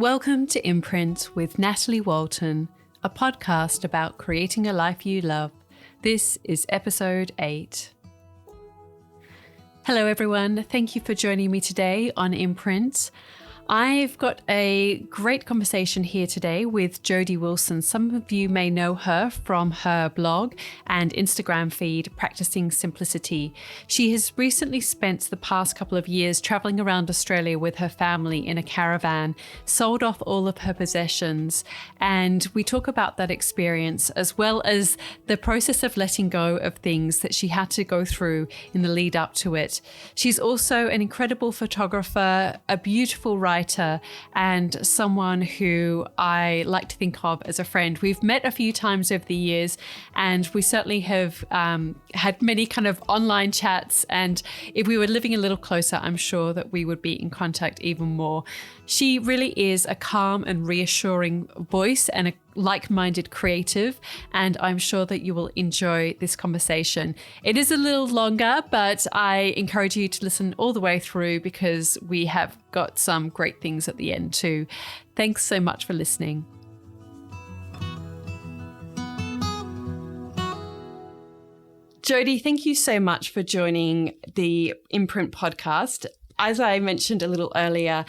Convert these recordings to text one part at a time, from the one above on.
Welcome to Imprint with Natalie Walton, a podcast about creating a life you love. This is episode 8. Hello everyone, thank you for joining me today on Imprint. I've got a great conversation here today with Jodi Wilson. Some of you may know her from her blog and Instagram feed, Practising Simplicity. She has recently spent the past couple of years traveling around Australia with her family in a caravan, sold off all of her possessions, and we talk about that experience as well as the process of letting go of things that she had to go through in the lead up to it. She's also an incredible photographer, a beautiful writer, and someone who I like to think of as a friend. We've met a few times over the years, and we certainly have had many kind of online chats, and if we were living a little closer, I'm sure that we would be in contact even more. She really is a calm and reassuring voice and a like-minded creative, and I'm sure that you will enjoy this conversation. It is a little longer, but I encourage you to listen all the way through because we have got some great things at the end too. Thanks so much for listening. Jodi, thank you so much for joining the Imprint podcast. As I mentioned a little earlier,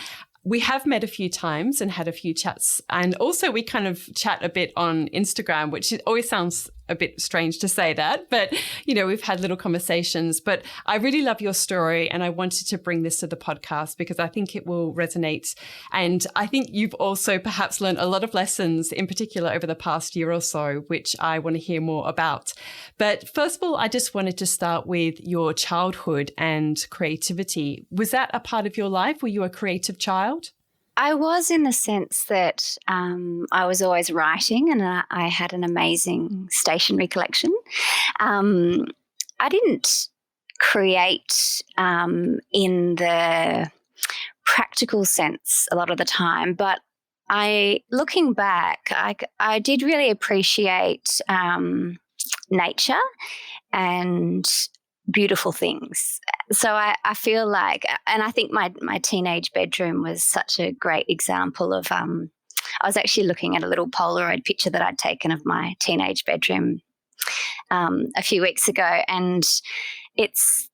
we have met a few times and had a few chats, and also we kind of chat a bit on Instagram, which always sounds a bit strange to say that, but we've had little conversations. But I really love your story, and I wanted to bring this to the podcast because I think it will resonate. And I think you've also perhaps learned a lot of lessons, in particular over the past year or so, which I want to hear more about. But first of all, I just wanted to start with your childhood and creativity. Was that a part of your life? Were you a creative child? I was, in the sense that I was always writing, and I had an amazing stationery collection. I didn't create in the practical sense a lot of the time, but looking back, I did really appreciate nature and beautiful things. So I feel like, and I think my teenage bedroom was such a great example of, I was actually looking at a little Polaroid picture that I'd taken of my teenage bedroom a few weeks ago, and it's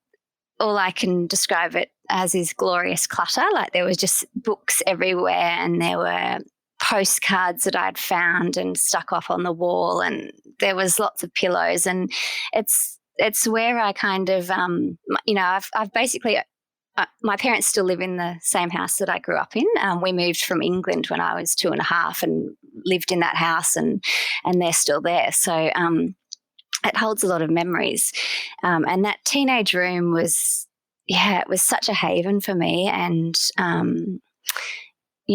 all I can describe it as is glorious clutter. Like, there was just books everywhere, and there were postcards that I'd found and stuck off on the wall, and there was lots of pillows, and it's where I kind of, I've basically, my parents still live in the same house that I grew up in. We moved from England when I was 2.5 and lived in that house, and they're still there. So it holds a lot of memories. And that teenage room was, it was such a haven for me. And,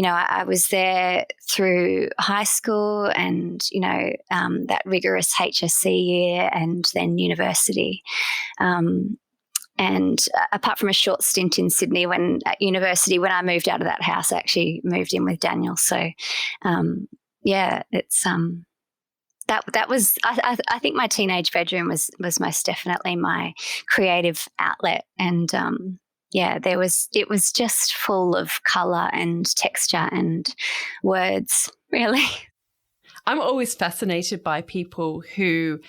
I was there through high school and, that rigorous HSC year and then university. And apart from a short stint in Sydney at university, when I moved out of that house, I actually moved in with Daniel. So, it's that was, I think my teenage bedroom was most definitely my creative outlet. And, it was just full of colour and texture and words, really. I'm always fascinated by people who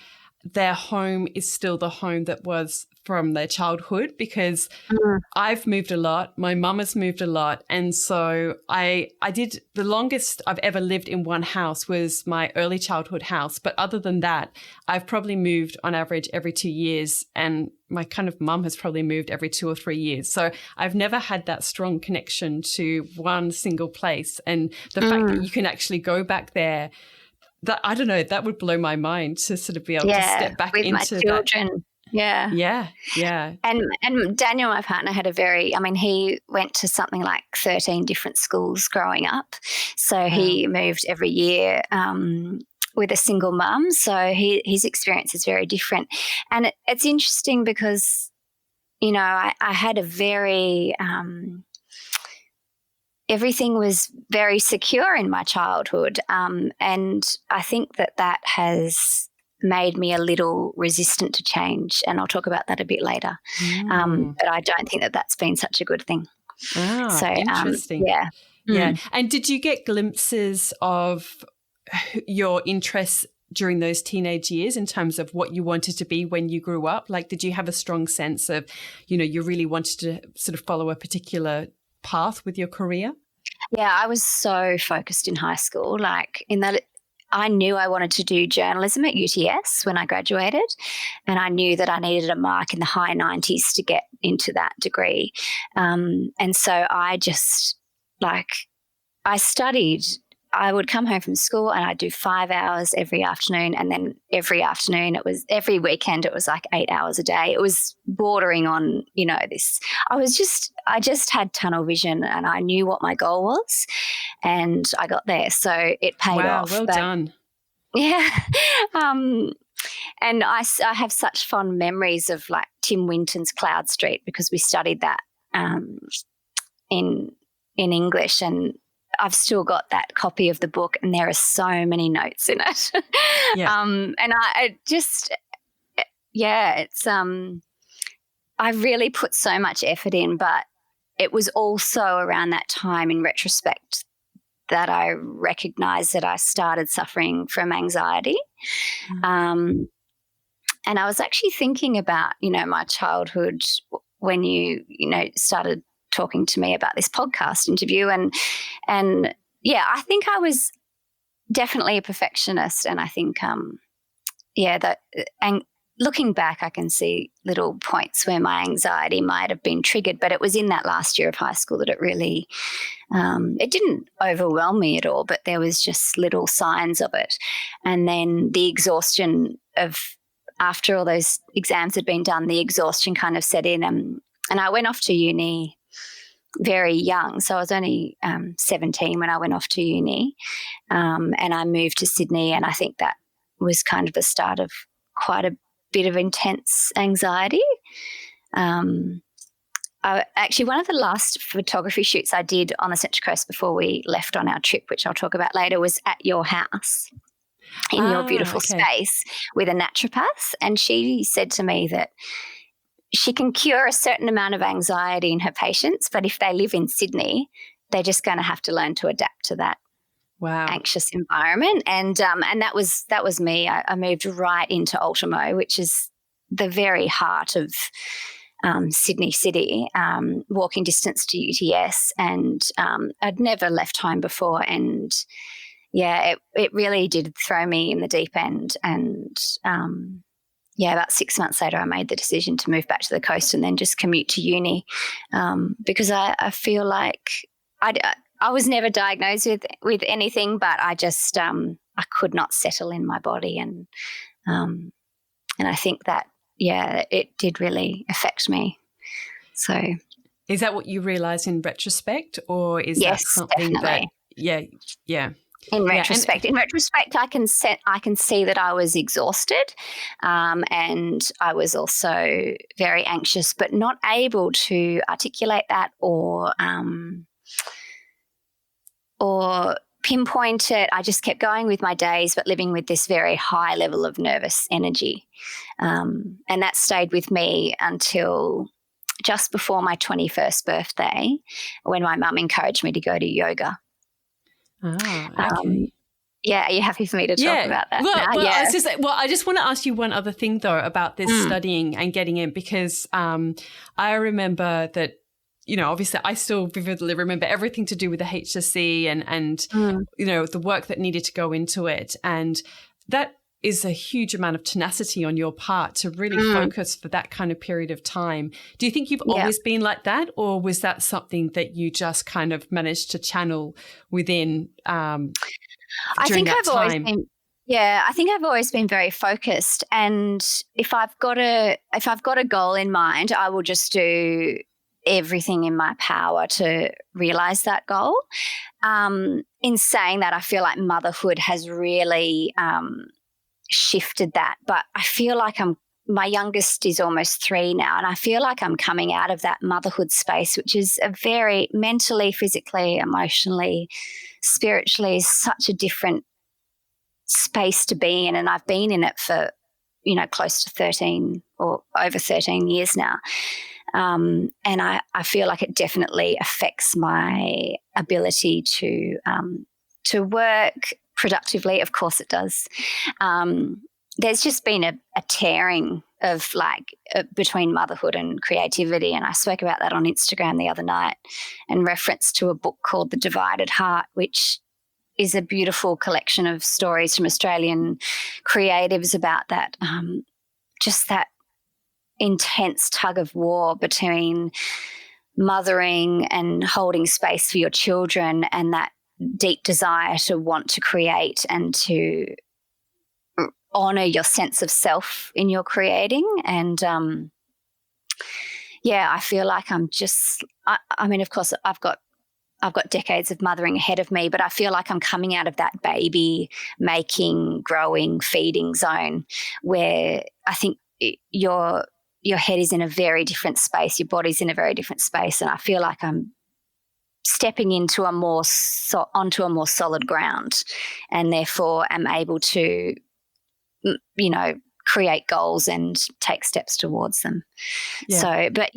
their home is still the home that was from their childhood, because I've moved a lot. My mum has moved a lot. And so I did, the longest I've ever lived in one house was my early childhood house. But other than that, I've probably moved on average every 2 years, and my kind of mum has probably moved every 2 or 3 years. So I've never had that strong connection to one single place. And the fact that you can actually go back there, that, I don't know, that would blow my mind to sort of be able to step back into my children. that. Yeah. And Daniel, my partner, he went to something like 13 different schools growing up. So he moved every year with a single mum. So his experience is very different. And it's interesting because, I had a very everything was very secure in my childhood. And I think that has made me a little resistant to change, and I'll talk about that a bit later. But I don't think that's been such a good thing. So interesting. Yeah. And did you get glimpses of your interests during those teenage years in terms of what you wanted to be when you grew up? Like, did you have a strong sense of, you really wanted to sort of follow a particular path with your career? Yeah, I was so focused in high school, like in that I knew I wanted to do journalism at UTS when I graduated, and I knew that I needed a mark in the high 90s to get into that degree. And so I just, like, I studied. I would come home from school and I'd do 5 hours every afternoon. And then every weekend, it was like 8 hours a day. It was bordering on, this. I just had tunnel vision and I knew what my goal was and I got there. So it paid off. Wow, well done. Yeah. And I have such fond memories of like Tim Winton's Cloud Street because we studied that in English, and I've still got that copy of the book and there are so many notes in it. Yeah. And it's I really put so much effort in, but it was also around that time in retrospect that I recognized that I started suffering from anxiety. And I was actually thinking about, my childhood when you started talking to me about this podcast interview, and I think I was definitely a perfectionist, and I think and looking back I can see little points where my anxiety might have been triggered, but it was in that last year of high school that it really it didn't overwhelm me at all, but there was just little signs of it. And then the exhaustion of after all those exams had been done, the exhaustion kind of set in, and I went off to uni very young. So I was only 17 when I went off to uni, and I moved to Sydney, and I think that was kind of the start of quite a bit of intense anxiety. Actually, one of the last photography shoots I did on the Central Coast before we left on our trip, which I'll talk about later, was at your house in your beautiful space with a naturopath. And she said to me that she can cure a certain amount of anxiety in her patients, but if they live in Sydney, they're just going to have to learn to adapt to that anxious environment. And that was me. I moved right into Ultimo, which is the very heart of Sydney City, walking distance to UTS, and I'd never left home before. And it really did throw me in the deep end. And about 6 months later, I made the decision to move back to the coast and then just commute to uni, because I feel like I was never diagnosed with anything, but I just I could not settle in my body, and I think that it did really affect me. So, is that what you realised in retrospect, or is that something definitely. that In retrospect, I can see that I was exhausted, and I was also very anxious, but not able to articulate that or pinpoint it. I just kept going with my days, but living with this very high level of nervous energy, and that stayed with me until just before my 21st birthday, when my mum encouraged me to go to yoga. Okay. Are you happy for me to talk about that? I just want to ask you one other thing though about this studying and getting in, because I remember that, obviously I still vividly remember everything to do with the HSC and the work that needed to go into it, and that is a huge amount of tenacity on your part to really focus for that kind of period of time. Do you think you've always been like that, or was that something that you just kind of managed to channel within I think I've always been very focused, and if I've got a goal in mind, I will just do everything in my power to realize that goal. In saying that, I feel like motherhood has really shifted that, but I feel like my youngest is almost 3 now, and I feel like I'm coming out of that motherhood space, which is a very mentally, physically, emotionally, spiritually, such a different space to be in, and I've been in it for close to 13 or over 13 years now. And I feel like it definitely affects my ability to work productively. Of course it does. There's just been a tearing of between motherhood and creativity. And I spoke about that on Instagram the other night in reference to a book called The Divided Heart, which is a beautiful collection of stories from Australian creatives about that, just that intense tug of war between mothering and holding space for your children and that deep desire to want to create and to honor your sense of self in your creating. And I feel like I'm just, I mean, of course I've got decades of mothering ahead of me, but I feel like I'm coming out of that baby making, growing, feeding zone where I think your head is in a very different space, your body's in a very different space, and I feel like I'm stepping into onto a more solid ground, and therefore am able to, create goals and take steps towards them. Yeah. So, but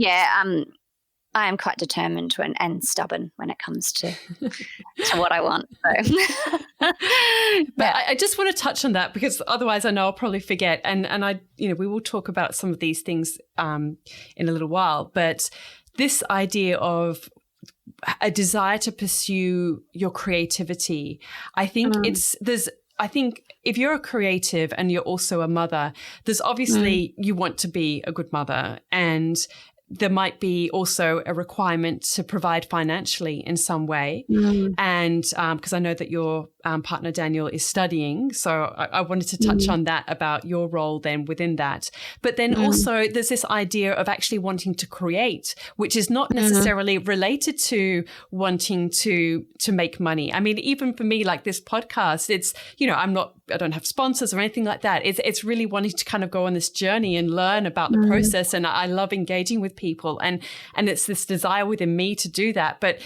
I am quite determined and stubborn when it comes to what I want. So. But I just want to touch on that because otherwise I know I'll probably forget. And I, we will talk about some of these things in a little while. But this idea of a desire to pursue your creativity, I think I think if you're a creative and you're also a mother, there's obviously you want to be a good mother, and there might be also a requirement to provide financially in some way. And because I know that your partner, Daniel, is studying. So I wanted to touch on that about your role then within that. But then also there's this idea of actually wanting to create, which is not necessarily related to wanting to make money. I mean, even for me, like this podcast, it's, I don't have sponsors or anything like that. It's really wanting to kind of go on this journey and learn about the process. And I love engaging with people. And it's this desire within me to do that. But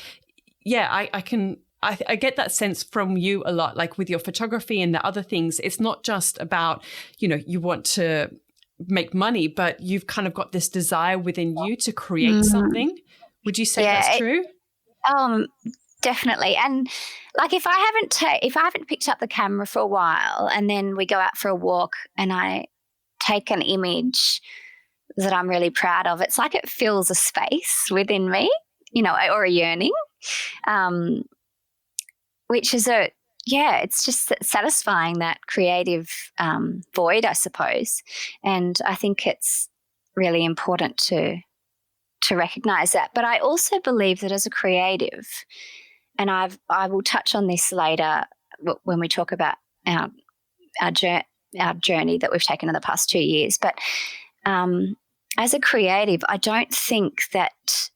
yeah, I get that sense from you a lot, like with your photography and the other things. It's not just about, you want to make money, but you've kind of got this desire within you to create something. Would you say that's true? Definitely. And like if I haven't picked up the camera for a while and then we go out for a walk and I take an image that I'm really proud of, it's like it fills a space within me, or a yearning, which is it's just satisfying, that creative void, I suppose. And I think it's really important to recognize that. But I also believe that as a creative, and I will touch on this later when we talk about our journey that we've taken in the past 2 years. But as a creative, I don't think that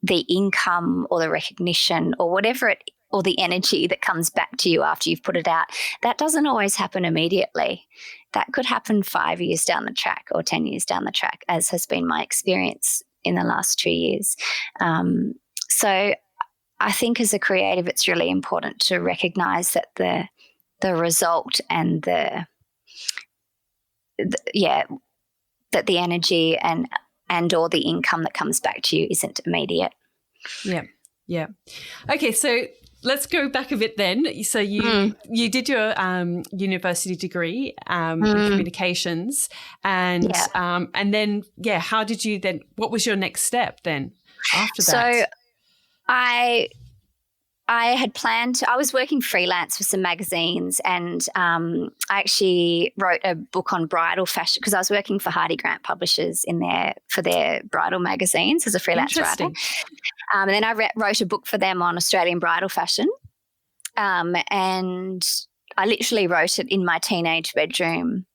the income or the recognition or whatever or the energy that comes back to you after you've put it out, that doesn't always happen immediately. That could happen 5 years down the track or 10 years down the track, as has been my experience in the last 2 years. So I think as a creative, it's really important to recognize that the result and that the energy and or the income that comes back to you isn't immediate. Yeah. Okay, so let's go back a bit then. So you did your university degree in communications, and then how did you then? What was your next step then after that? So I had planned. I was working freelance for some magazines, and I actually wrote a book on bridal fashion because I was working for Hardy Grant Publishers for their bridal magazines as a freelance writer. And then I wrote a book for them on Australian bridal fashion, and I literally wrote it in my teenage bedroom.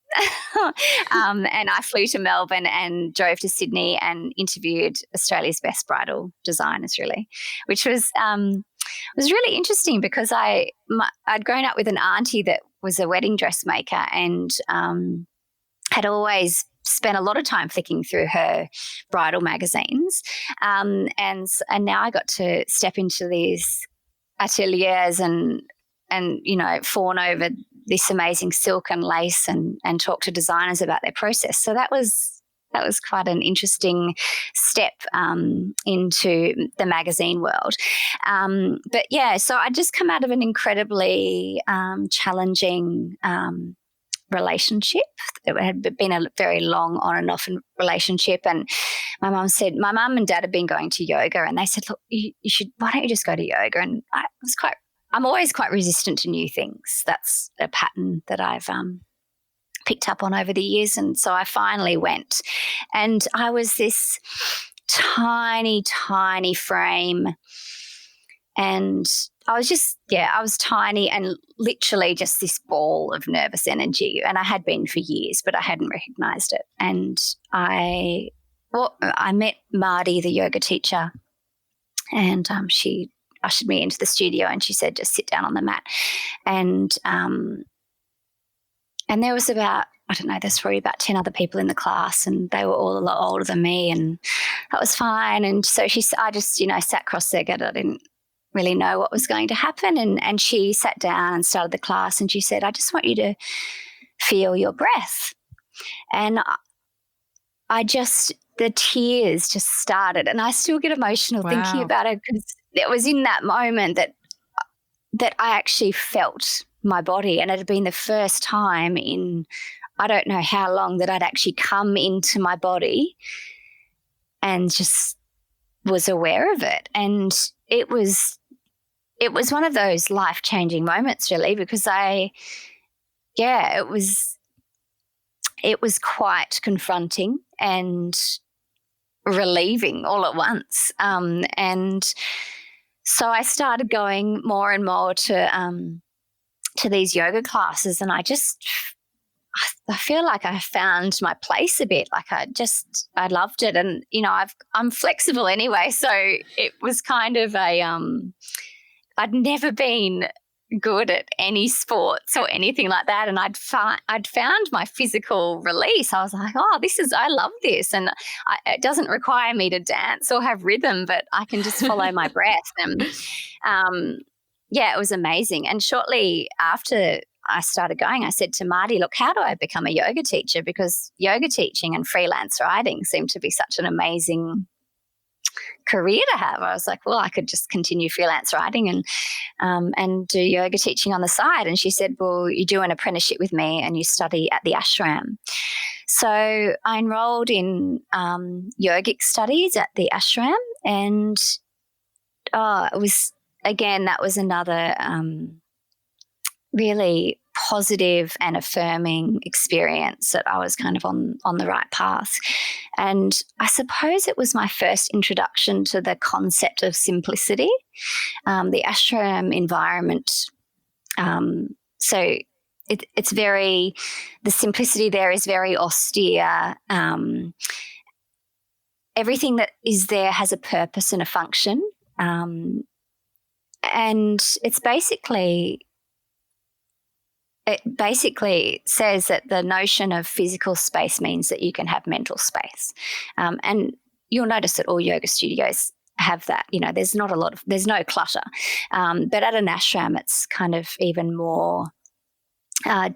And I flew to Melbourne and drove to Sydney and interviewed Australia's best bridal designers, really, which was really interesting because I'd grown up with an auntie that was a wedding dressmaker and had always spent a lot of time flicking through her bridal magazines, and now I got to step into these ateliers and fawn over this amazing silk and lace and talk to designers about their process. So that was that was quite an interesting step into the magazine world. But yeah, so I just come out of an incredibly challenging relationship. It had been a very long on and off relationship, and my mum and dad had been going to yoga, and they said, look, you should, why don't you just go to yoga? And I'm always quite resistant to new things. That's a pattern that I've picked up on over the years. And so I finally went, and I was this tiny, tiny frame, and I was tiny and literally just this ball of nervous energy. And I had been for years, but I hadn't recognized it. And I met Marty, the yoga teacher, and she ushered me into the studio, and she said, just sit down on the mat. And there was there's probably about 10 other people in the class, and they were all a lot older than me, and that was fine. And so I just, sat cross-legged. I didn't really know what was going to happen. And she sat down and started the class, and she said, I just want you to feel your breath. And the tears just started, and I still get emotional thinking about it, because it was in that moment that I actually felt my body, and it had been the first time in I don't know how long that I'd actually come into my body and just was aware of it. And it was one of those life-changing moments, really, because it was quite confronting and relieving all at once. And so I started going more and more to these yoga classes, and I feel like I found my place a bit. Like I loved it, and I'm flexible anyway, so it was kind of I'd never been good at any sports or anything like that, and I'd found my physical release. I was like, I love this, and it doesn't require me to dance or have rhythm, but I can just follow my breath. And it was amazing. And shortly after I started going, I said to Marty, look, how do I become a yoga teacher? Because yoga teaching and freelance writing seemed to be such an amazing career to have. I was like, well, I could just continue freelance writing and do yoga teaching on the side. And she said, well, you do an apprenticeship with me and you study at the ashram. So I enrolled in yogic studies at the ashram, and that was another really positive and affirming experience that I was kind of on the right path. And I suppose it was my first introduction to the concept of simplicity, the ashram environment. So it's the simplicity there is very austere. Everything that is there has a purpose and a function. And it basically says that the notion of physical space means that you can have mental space. And you'll notice that all yoga studios have that. There's no clutter. But at an ashram, it's kind of even more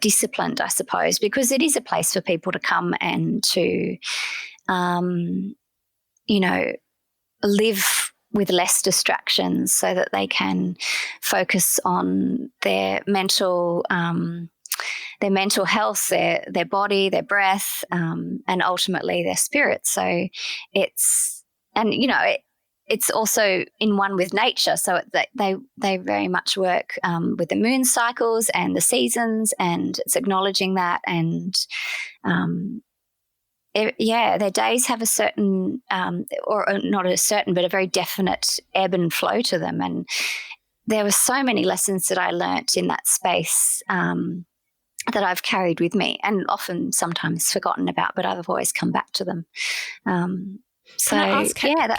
disciplined, I suppose, because it is a place for people to come and to, live with less distractions, so that they can focus on their mental health, their body, their breath, and ultimately their spirit. So it's also in one with nature. So they very much work with the moon cycles and the seasons, and it's acknowledging that. And their days have a certain, or not a certain, but a very definite ebb and flow to them. And there were so many lessons that I learnt in that space that I've carried with me, and often sometimes forgotten about, but I've always come back to them. Can I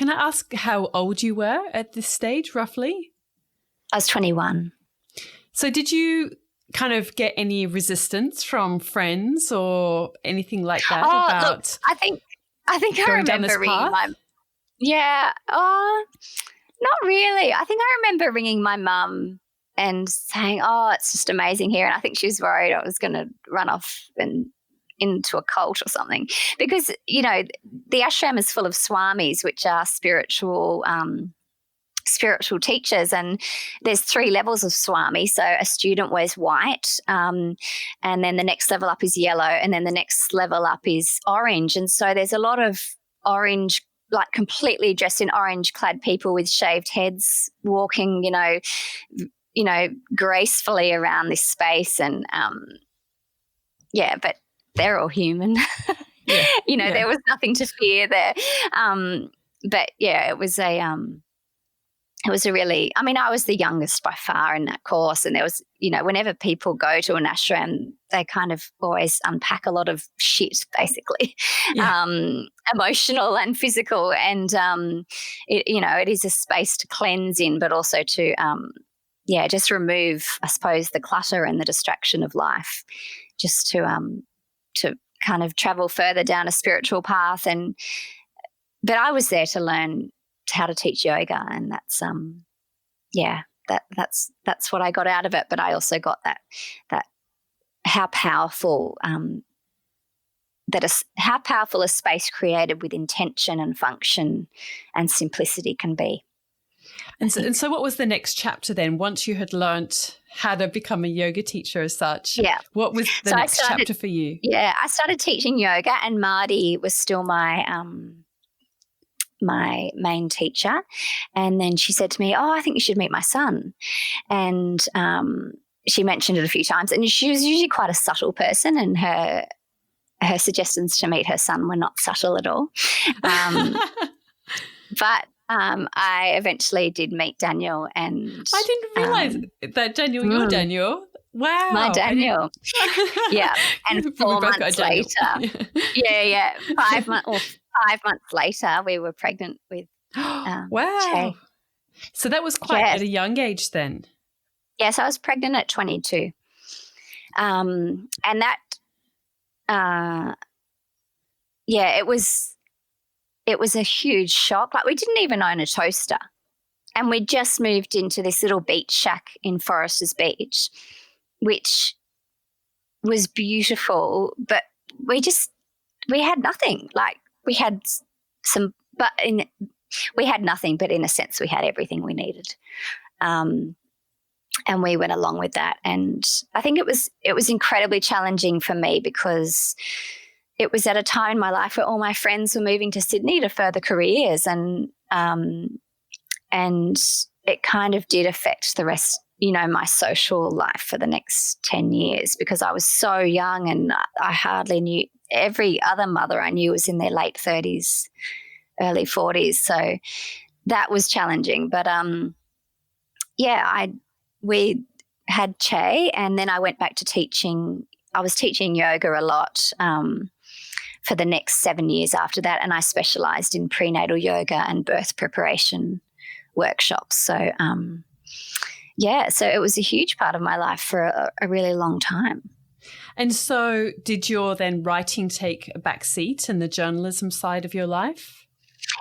ask how old you were at this stage, roughly? I was 21. So did you kind of get any resistance from friends or anything like that about? Look, I think I remember ringing not really. I think I remember ringing my mum and saying, it's just amazing here. And I think she was worried I was going to run off and into a cult or something, because, you know, the ashram is full of swamis, which are spiritual teachers, and there's 3 levels of swami. So a student wears white, and then the next level up is yellow, and then the next level up is orange. And so there's a lot of orange, like completely dressed in orange clad people with shaved heads walking, you know, gracefully around this space. And but they're all human. Yeah. You know, Yeah. there was nothing to fear there. But yeah, it was a really, I mean, I was the youngest by far in that course. And there was, you know, whenever people go to an ashram, they kind of always unpack a lot of shit, basically, emotional and physical. And, it is a space to cleanse in, but also to, just remove, I suppose, the clutter and the distraction of life, just to kind of travel further down a spiritual path. But I was there to learn how to teach yoga, and that's that's what I got out of it. But I also got that how powerful how powerful a space created with intention and function and simplicity can be. And so what was the next chapter then, once you had learnt how to become a yoga teacher as such? Yeah. What was the next chapter for you? Yeah, I started teaching yoga, and Marty was still my main teacher. And then she said to me, I think you should meet my son. And she mentioned it a few times, and she was usually quite a subtle person, and her suggestions to meet her son were not subtle at all. But I eventually did meet Daniel, and I didn't realise that Daniel, your Daniel. Wow. My Daniel. Yeah. And 4 months later, 5 months later, we were pregnant with wow. Che. So that was quite at a young age then. Yes, I was pregnant at 22. And that, it was a huge shock. Like, we didn't even own a toaster, and we just moved into this little beach shack in Foresters Beach, which was beautiful, but we had nothing. Like, we had we had nothing, but in a sense we had everything we needed. And we went along with that. And I think it was incredibly challenging for me, because it was at a time in my life where all my friends were moving to Sydney to further careers, and it kind of did affect the rest, my social life for the next 10 years, because I was so young, and I hardly knew. Every other mother I knew was in their late 30s, early 40s. So that was challenging. But we had Che, and then I went back to teaching. I was teaching yoga a lot for the next 7 years after that, and I specialised in prenatal yoga and birth preparation workshops. So, so it was a huge part of my life for a really long time. And so did your then writing take a back seat in the journalism side of your life?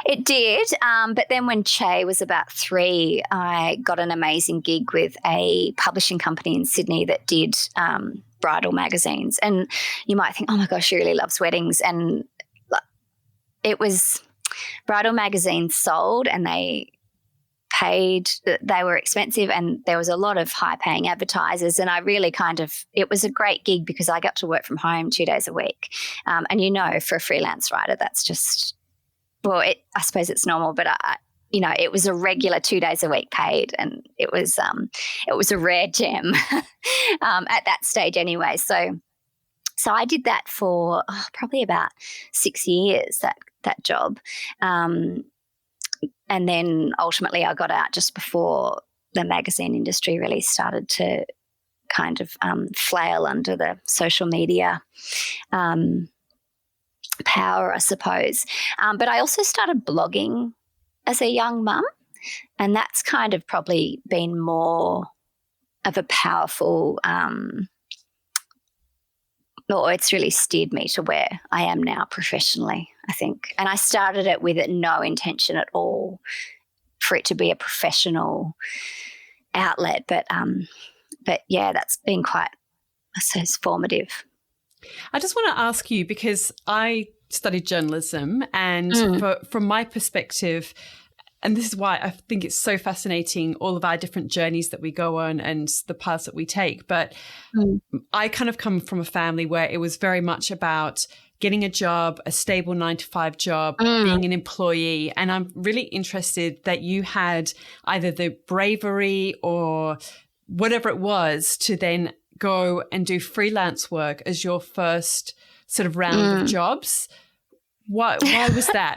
It did, but then when Che was about 3, I got an amazing gig with a publishing company in Sydney that did bridal magazines. And you might think, oh my gosh, she really loves weddings. And it was bridal magazines sold, and they were expensive, and there was a lot of high paying advertisers. And I really it was a great gig, because I got to work from home 2 days a week. And for a freelance writer, that's just, I suppose it's normal, but it was a regular 2 days a week paid, and it was a rare gem at that stage anyway. So I did that for probably about 6 years, that job. And then ultimately I got out just before the magazine industry really started to kind of flail under the social media power, I suppose. But I also started blogging as a young mum, and that's kind of probably been more of a powerful it's really steered me to where I am now professionally, I think. And I started it with no intention at all for it to be a professional outlet. But yeah, that's been quite, I suppose, formative. I just want to ask you, because I studied journalism, and from my perspective, and this is why I think it's so fascinating, all of our different journeys that we go on and the paths that we take. But I kind of come from a family where it was very much about getting a job, a stable 9-to-5 job, being an employee. And I'm really interested that you had either the bravery or whatever it was to then go and do freelance work as your first sort of round of jobs. Why was that?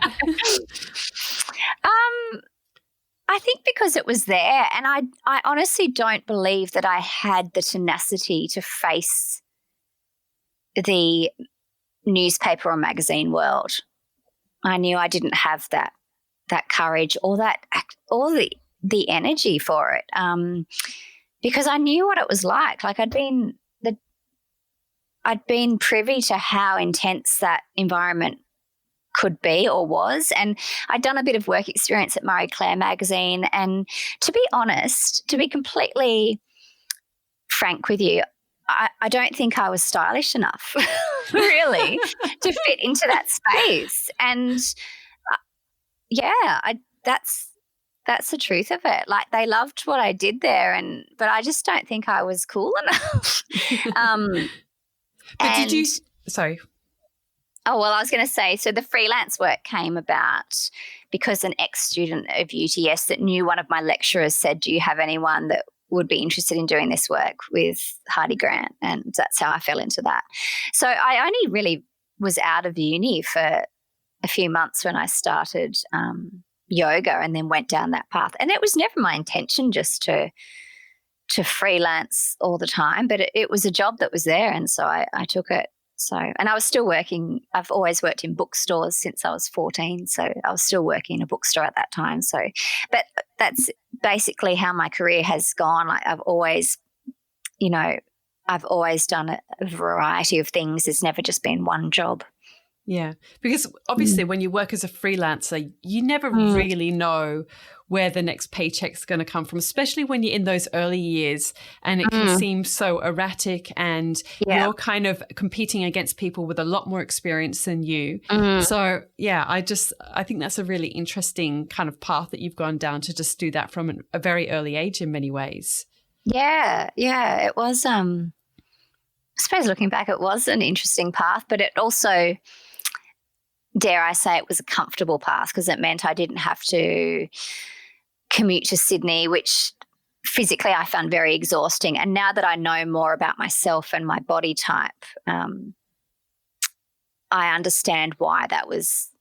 I think because it was there, and I honestly don't believe that I had the tenacity to face the newspaper or magazine world. I knew I didn't have that courage or the energy for it, because I knew what it was like. Like I'd been privy to how intense that environment could be or was, and I'd done a bit of work experience at Marie Claire magazine. And to be honest, to be completely frank with you, I don't think I was stylish enough, really, to fit into that space. And that's the truth of it. Like they loved what I did there, but I just don't think I was cool enough. But did you? Sorry. Oh, well, I was going to say, so the freelance work came about because an ex-student of UTS that knew one of my lecturers said, do you have anyone that would be interested in doing this work with Hardy Grant? And that's how I fell into that. So I only really was out of uni for a few months when I started yoga and then went down that path. And it was never my intention just to freelance all the time, but it was a job that was there, and so I took it. So, and I was still working. I've always worked in bookstores since I was 14. So I was still working in a bookstore at that time. So, but that's basically how my career has gone. Like I've always done a variety of things. It's never just been one job. Yeah, because obviously when you work as a freelancer, you never really know where the next paycheck's going to come from, especially when you're in those early years and it can seem so erratic, and you're kind of competing against people with a lot more experience than you. So, yeah, I think that's a really interesting kind of path that you've gone down, to just do that from a very early age in many ways. Yeah, it was, I suppose looking back, it was an interesting path, but it also, dare I say, it was a comfortable path because it meant I didn't have to commute to Sydney, which physically I found very exhausting. And now that I know more about myself and my body type, I understand why that was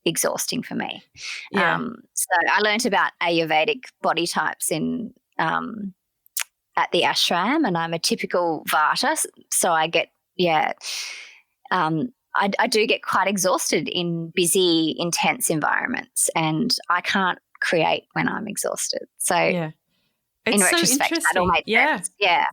exhausting for me. Yeah. So I learned about Ayurvedic body types at the ashram, and I'm a typical Vata. So I get, I do get quite exhausted in busy, intense environments, and I can't create when I'm exhausted. So in retrospect, that all made sense. Yeah.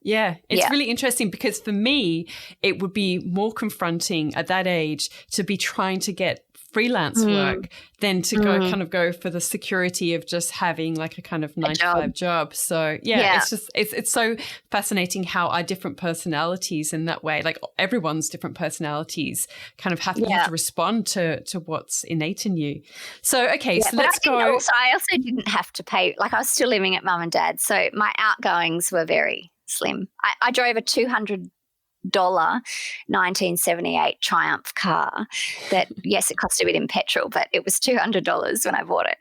It's really interesting because for me, it would be more confronting at that age to be trying to get freelance work than to go for the security of just having like a kind of 9-to-5 job. So it's so fascinating how our different personalities in that way, like everyone's different personalities, kind of have to respond to what's innate in you. So so let's go. I also didn't have to pay. Like I was still living at mum and dad, so my outgoings were very slim. I drove a $200 1978 Triumph car that, yes, it cost a bit in petrol, but it was $200 when I bought it.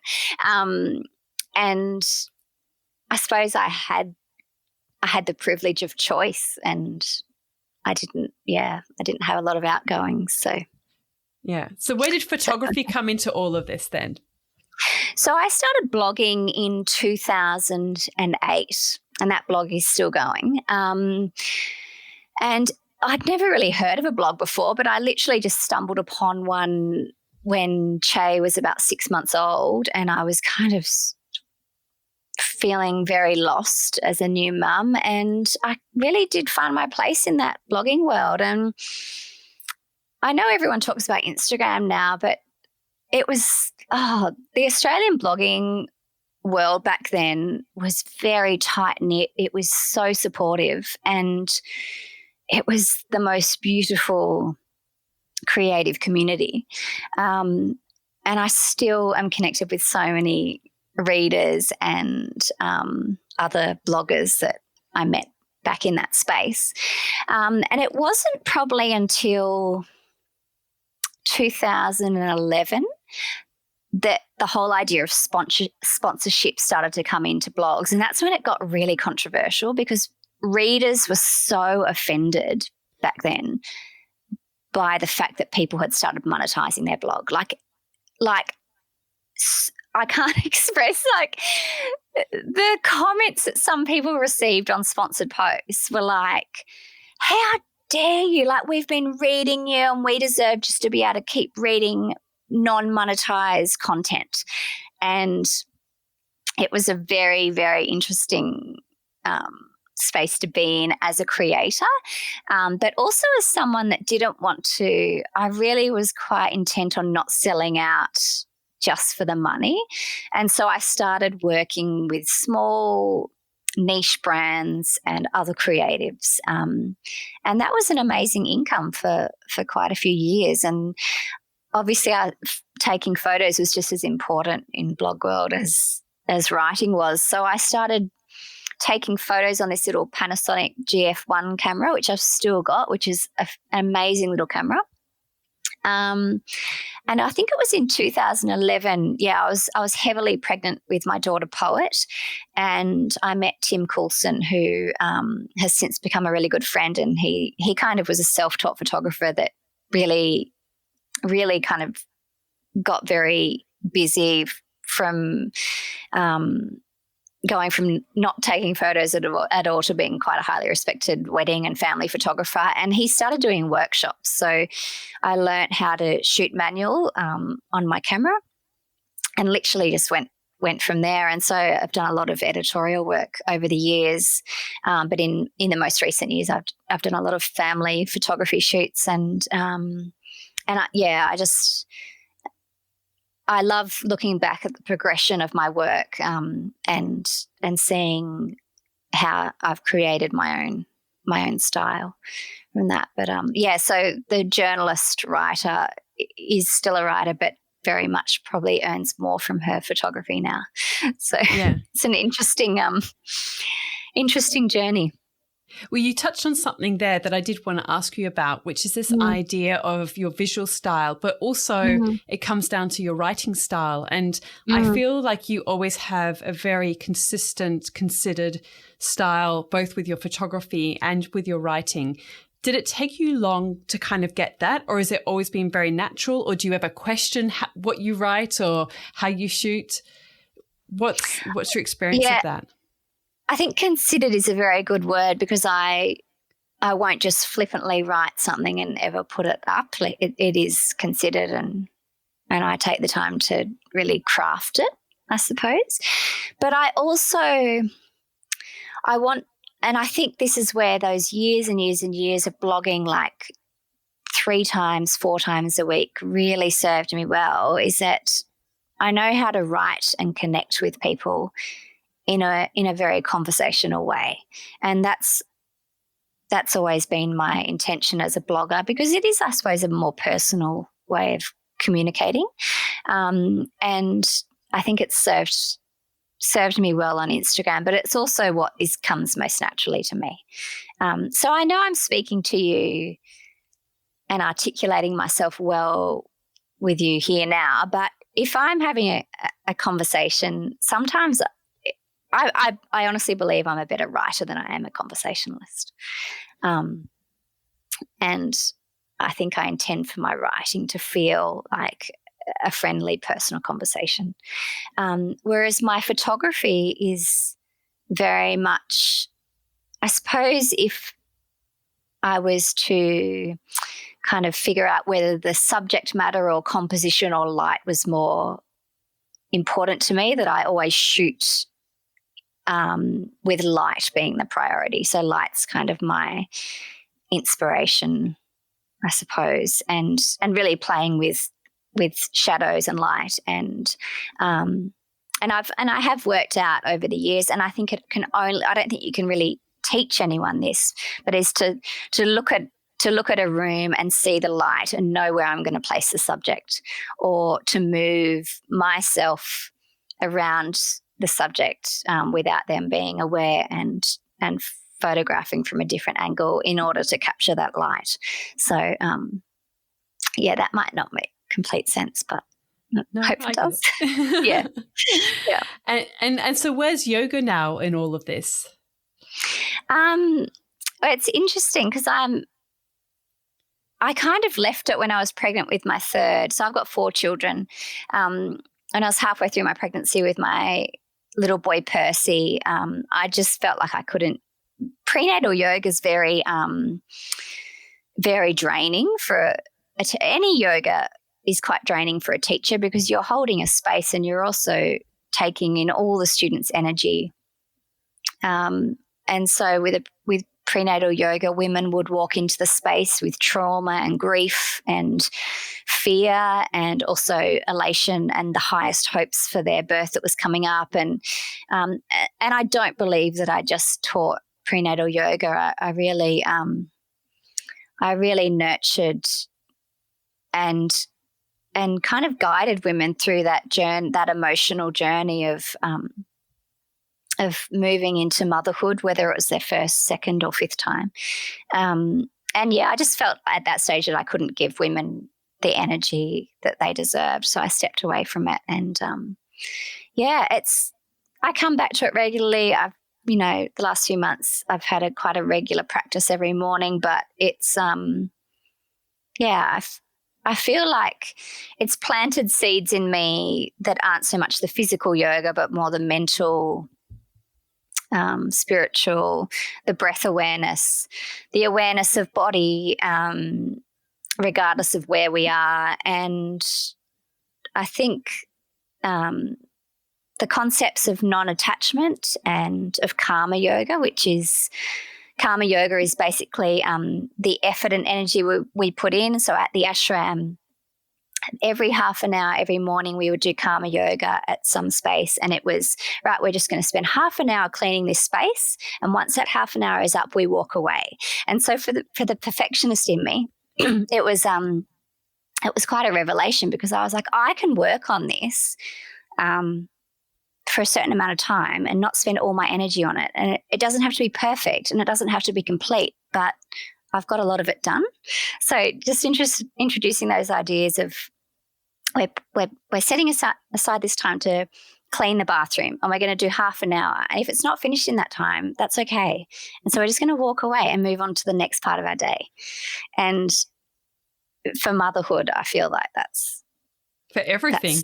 And I suppose I had the privilege of choice, and I didn't have a lot of outgoings. So where did photography come into all of this then? So I started blogging in 2008, and that blog is still going. And I'd never really heard of a blog before, but I literally just stumbled upon one when Che was about 6 months old, and I was kind of feeling very lost as a new mum, and I really did find my place in that blogging world. And I know everyone talks about Instagram now, but it was the Australian blogging world back then was very tight-knit. It was so supportive, and it was the most beautiful creative community. And I still am connected with so many readers and other bloggers that I met back in that space. And it wasn't probably until 2011 that the whole idea of sponsorship started to come into blogs. And that's when it got really controversial, because readers were so offended back then by the fact that people had started monetizing their blog. Like I can't express, like, the comments that some people received on sponsored posts were like, how dare you? Like, we've been reading you and we deserve just to be able to keep reading non-monetized content. And it was a very, very interesting space to be in as a creator, but also as someone that didn't want to. I really was quite intent on not selling out just for the money. And so I started working with small niche brands and other creatives. And that was an amazing income for quite a few years. And obviously taking photos was just as important in blog world as writing was. So I started taking photos on this little Panasonic GF1 camera, which I've still got, which is an amazing little camera. And I think it was in 2011. Yeah, I was heavily pregnant with my daughter Poet, and I met Tim Coulson, who has since become a really good friend. And he kind of was a self-taught photographer that really, really kind of got very busy from going from not taking photos at all to being quite a highly respected wedding and family photographer. And he started doing workshops. So I learned how to shoot manual on my camera and literally just went from there. And so I've done a lot of editorial work over the years. But in the most recent years, I've done a lot of family photography shoots. I love looking back at the progression of my work and seeing how I've created my own style from that. But so the journalist writer is still a writer, but very much probably earns more from her photography now. So it's an interesting journey. Well, you touched on something there that I did want to ask you about, which is this idea of your visual style, but also it comes down to your writing style. And I feel like you always have a very consistent, considered style, both with your photography and with your writing. Did it take you long to kind of get that, or has it always been very natural? Or do you ever question what you write or how you shoot? What's your experience of that? I think considered is a very good word, because I won't just flippantly write something and ever put it up. It is considered, and I take the time to really craft it, I suppose. But I think this is where those years and years and years of blogging, like 3 times, 4 times a week, really served me well, is that I know how to write and connect with people in a very conversational way. And that's always been my intention as a blogger, because it is, I suppose, a more personal way of communicating. And I think it's served me well on Instagram, but it's also what comes most naturally to me. So I know I'm speaking to you and articulating myself well with you here now, but if I'm having a conversation, sometimes I honestly believe I'm a better writer than I am a conversationalist. And I think I intend for my writing to feel like a friendly, personal conversation. Whereas my photography is very much, I suppose, if I was to kind of figure out whether the subject matter or composition or light was more important to me, that I always shoot with light being the priority. So light's kind of my inspiration, I suppose, and really playing with shadows and light, and I have worked out over the years, and I think I don't think you can really teach anyone this, but is to look at a room and see the light and know where I'm going to place the subject, or to move myself around the subject without them being aware and photographing from a different angle in order to capture that light. So, that might not make complete sense, but I hope it does. Yeah. And so where's yoga now in all of this? It's interesting because I kind of left it when I was pregnant with my third. So I've got 4 children. And I was halfway through my pregnancy with my little boy, Percy. I just felt like I couldn't. Prenatal yoga is very, very draining for any yoga is quite draining for a teacher, because you're holding a space and you're also taking in all the students' energy. And so with prenatal yoga, women would walk into the space with trauma and grief and fear and also elation and the highest hopes for their birth that was coming up. And I don't believe that I just taught prenatal yoga. I really nurtured and kind of guided women through that journey, that emotional journey of moving into motherhood, whether it was their first, second, or 5th time. I just felt at that stage that I couldn't give women the energy that they deserved, so I stepped away from it. And I come back to it regularly. The last few months I've had quite a regular practice every morning, but it's I feel like it's planted seeds in me that aren't so much the physical yoga, but more the mental, spiritual, the breath awareness, the awareness of body, regardless of where we are. And I think the concepts of non-attachment and of karma yoga, karma yoga is basically the effort and energy we put in. So at the ashram, every half an hour, every morning, we would do karma yoga at some space. And it was, right, we're just going to spend half an hour cleaning this space. And once that half an hour is up, we walk away. And so for the perfectionist in me, it was quite a revelation, because I was like, I can work on this for a certain amount of time and not spend all my energy on it. And it doesn't have to be perfect and it doesn't have to be complete, but I've got a lot of it done. So just introducing those ideas of we're setting aside this time to clean the bathroom, and we're going to do half an hour. And if it's not finished in that time, that's okay. And so we're just going to walk away and move on to the next part of our day. And for motherhood, I feel like that's for everything.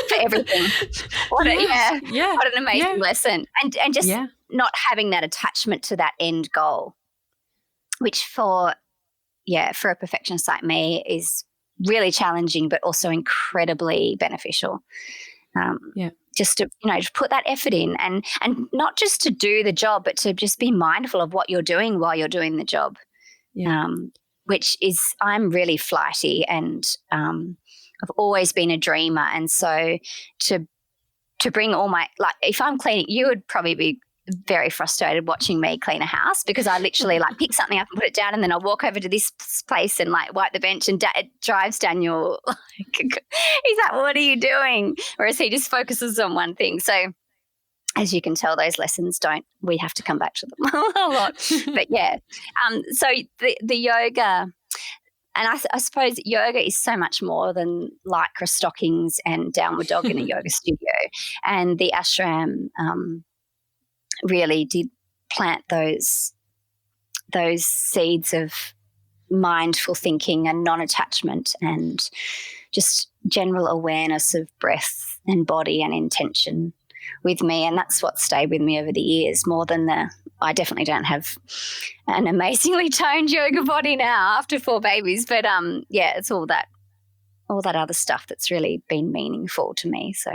For everything. What an amazing lesson. And just not having that attachment to that end goal, which for a perfectionist like me is really challenging, but also incredibly beneficial. Just to put that effort in, and not just to do the job, but to just be mindful of what you're doing while you're doing the job. Which is, I'm really flighty, and I've always been a dreamer, and so to bring all my, like, if I'm cleaning, you would probably be very frustrated watching me clean a house, because I literally pick something up and put it down, and then I'll walk over to this place and wipe the bench, and it drives Daniel he's like, what are you doing? Whereas he just focuses on one thing. So as you can tell, those lessons we have to come back to them a lot. But so the yoga, and I suppose yoga is so much more than lycra stockings and downward dog in a yoga studio. And the ashram really did plant those seeds of mindful thinking and non-attachment and just general awareness of breath and body and intention with me. And that's what stayed with me over the years, more than I definitely don't have an amazingly toned yoga body now after 4 babies, but it's all that other stuff that's really been meaningful to me. So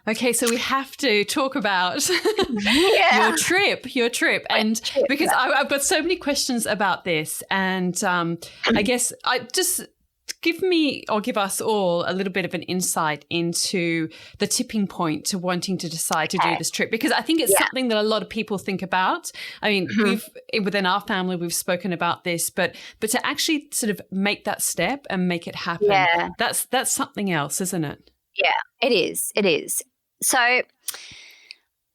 okay, so we have to talk about your trip, because I've got so many questions about this, and I guess I just give me or give us all a little bit of an insight into the tipping point to wanting to decide to do this trip? Because I think it's something that a lot of people think about. I mean, within our family, we've spoken about this, but to actually sort of make that step and make it happen, that's something else, isn't it? Yeah, it is. It is. So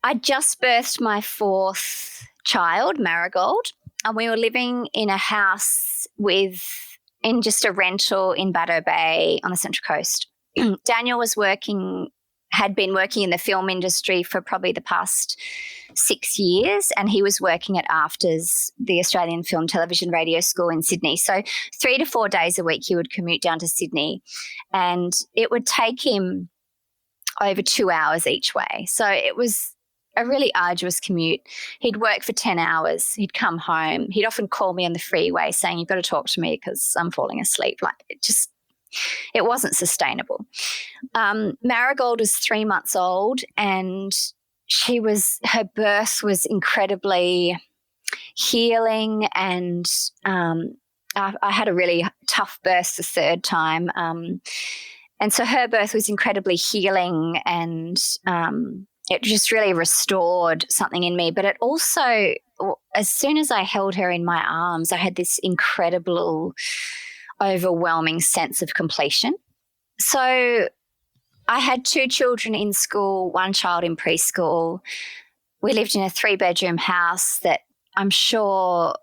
I just birthed my fourth child, Marigold, and we were living in a house in just a rental in Baddo Bay on the Central Coast. Daniel had been working in the film industry for probably the past 6 years, and he was working at AFTRS, the Australian Film, Television, Radio School in Sydney. So 3 to 4 days a week he would commute down to Sydney, and it would take him over 2 hours each way. So it was a really arduous commute. He'd work for 10 hours. He'd come home. He'd often call me on the freeway saying, "You've got to talk to me because I'm falling asleep." Like, it wasn't sustainable. Marigold was 3 months old, and her birth was incredibly healing, and I had a really tough birth the third time. And so her birth was incredibly healing, and it just really restored something in me. But it also, as soon as I held her in my arms, I had this incredible, overwhelming sense of completion. So I had 2 children in school, 1 child in preschool. We lived in a 3-bedroom house that I'm sure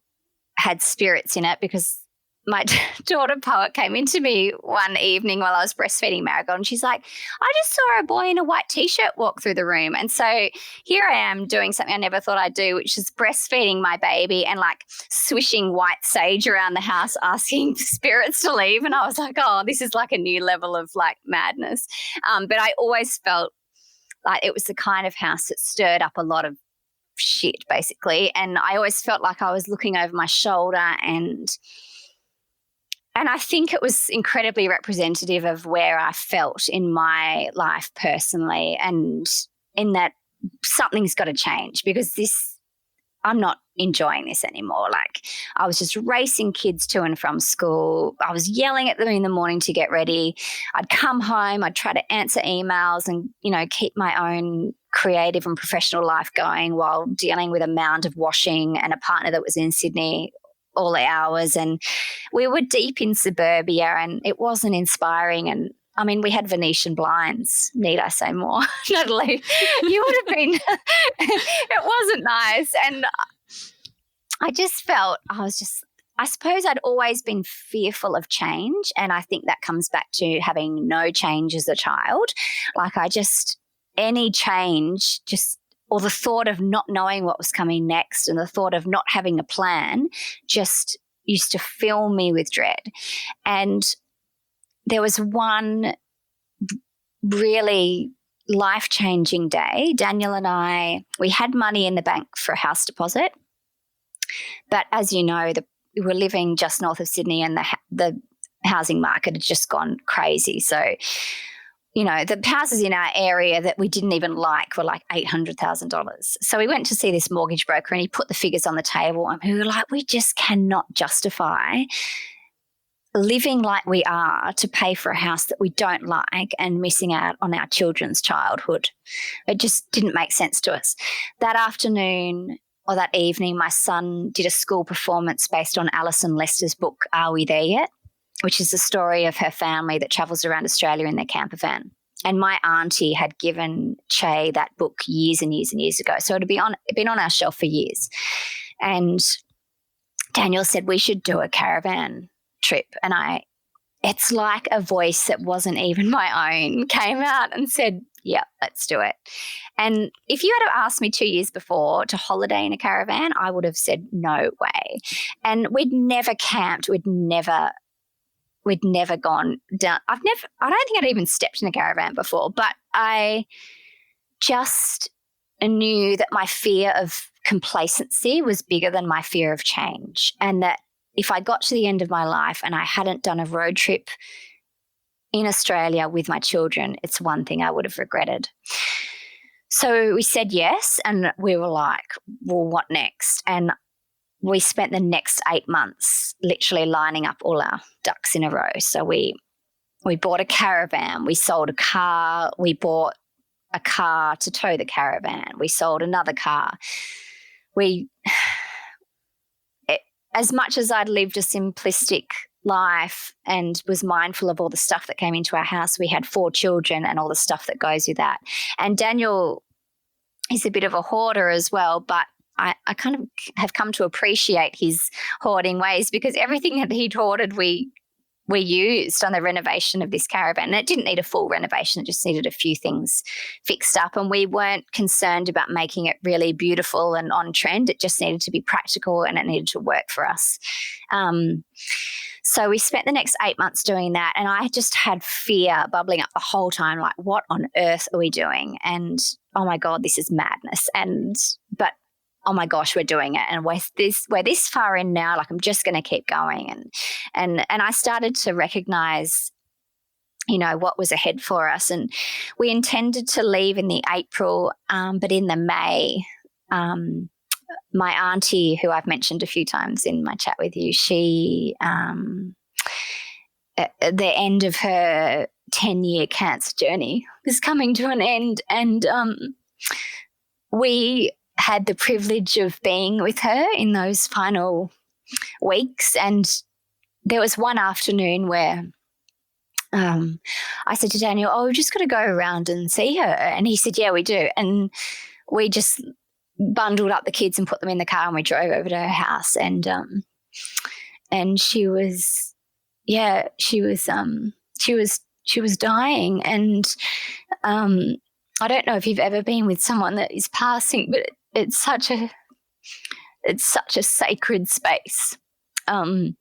had spirits in it, because my daughter Poet came into me one evening while I was breastfeeding Marigold, and she's like, "I just saw a boy in a white T-shirt walk through the room." And so here I am doing something I never thought I'd do, which is breastfeeding my baby and like swishing white sage around the house, asking spirits to leave. And I was like, oh, this is like a new level of like madness. But I always felt like it was the kind of house that stirred up a lot of shit, basically. And I always felt like I was looking over my shoulder, and I think it was incredibly representative of where I felt in my life personally, and in that something's got to change, because I'm not enjoying this anymore. Like, I was just racing kids to and from school. I was yelling at them in the morning to get ready. I'd come home, I'd try to answer emails and, keep my own creative and professional life going while dealing with a mound of washing and a partner that was in Sydney all hours. And we were deep in suburbia, and it wasn't inspiring. And I mean, we had Venetian blinds. Need I say more? Natalie, you would have been, it wasn't nice. And I just felt, I suppose I'd always been fearful of change. And I think that comes back to having no change as a child. Like, any change or the thought of not knowing what was coming next, and the thought of not having a plan, just used to fill me with dread. And there was one really life-changing day. Daniel and I, we had money in the bank for a house deposit, but as you know, we were living just north of Sydney, and the housing market had just gone crazy. So, the houses in our area that we didn't even like were like $800,000. So we went to see this mortgage broker, and he put the figures on the table, and we were like, we just cannot justify living like we are to pay for a house that we don't like and missing out on our children's childhood. It just didn't make sense to us. That afternoon or that evening, my son did a school performance based on Alison Lester's book, Are We There Yet?, which is the story of her family that travels around Australia in their camper van. And my auntie had given Che that book years and years and years ago. So it had been on our shelf for years. And Daniel said, we should do a caravan trip. And it's like a voice that wasn't even my own came out and said, yeah, let's do it. And if you had asked me 2 years before to holiday in a caravan, I would have said no way. And we'd never camped. We'd never gone down. I don't think I'd even stepped in a caravan before, but I just knew that my fear of complacency was bigger than my fear of change. And that if I got to the end of my life and I hadn't done a road trip in Australia with my children, it's one thing I would have regretted. So we said yes, and we were like, well, what next? And we spent the next 8 months literally lining up all our ducks in a row. So we bought a caravan, we sold a car, we bought a car to tow the caravan, we sold another car. As much as I'd lived a simplistic life and was mindful of all the stuff that came into our house, we had 4 children and all the stuff that goes with that. And Daniel is a bit of a hoarder as well, but I kind of have come to appreciate his hoarding ways, because everything that he'd hoarded we used on the renovation of this caravan. And it didn't need a full renovation, it just needed a few things fixed up, and we weren't concerned about making it really beautiful and on trend. It just needed to be practical and it needed to work for us. So we spent the next 8 months doing that, and I just had fear bubbling up the whole time, like, what on earth are we doing? And oh my God, this is madness. But oh my gosh, we're doing it, and we're this far in now. Like, I'm just going to keep going, and I started to recognize, what was ahead for us. And we intended to leave in the April, but in the May, my auntie, who I've mentioned a few times in my chat with you, she at the end of her 10-year cancer journey was coming to an end, and we had the privilege of being with her in those final weeks. And there was one afternoon where I said to Daniel, we've just got to go around and see her. And he said, yeah, we do. And we just bundled up the kids and put them in the car, and we drove over to her house. And she was dying. And I don't know if you've ever been with someone that is passing, but it's such a sacred space. And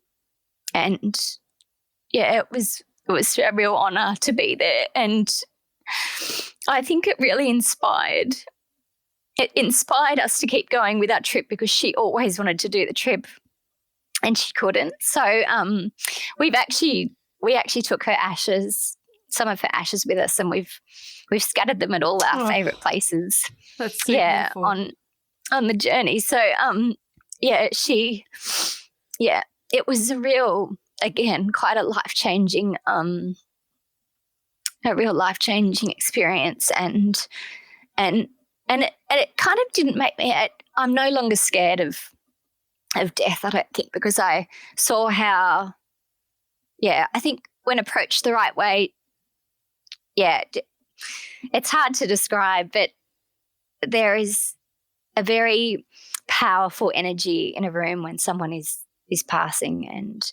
yeah, it was a real honor to be there. And I think it really inspired us to keep going with our trip, because she always wanted to do the trip and she couldn't. So we actually took her ashes, some of her ashes, with us, and we've scattered them at all our favorite places. That's so beautiful. on the journey. So it was a real, again, quite a life-changing experience, and it kind of didn't make me, I'm no longer scared of death, I don't think, because I saw how, I think when approached the right way, it's hard to describe, but there is a very powerful energy in a room when someone is passing, and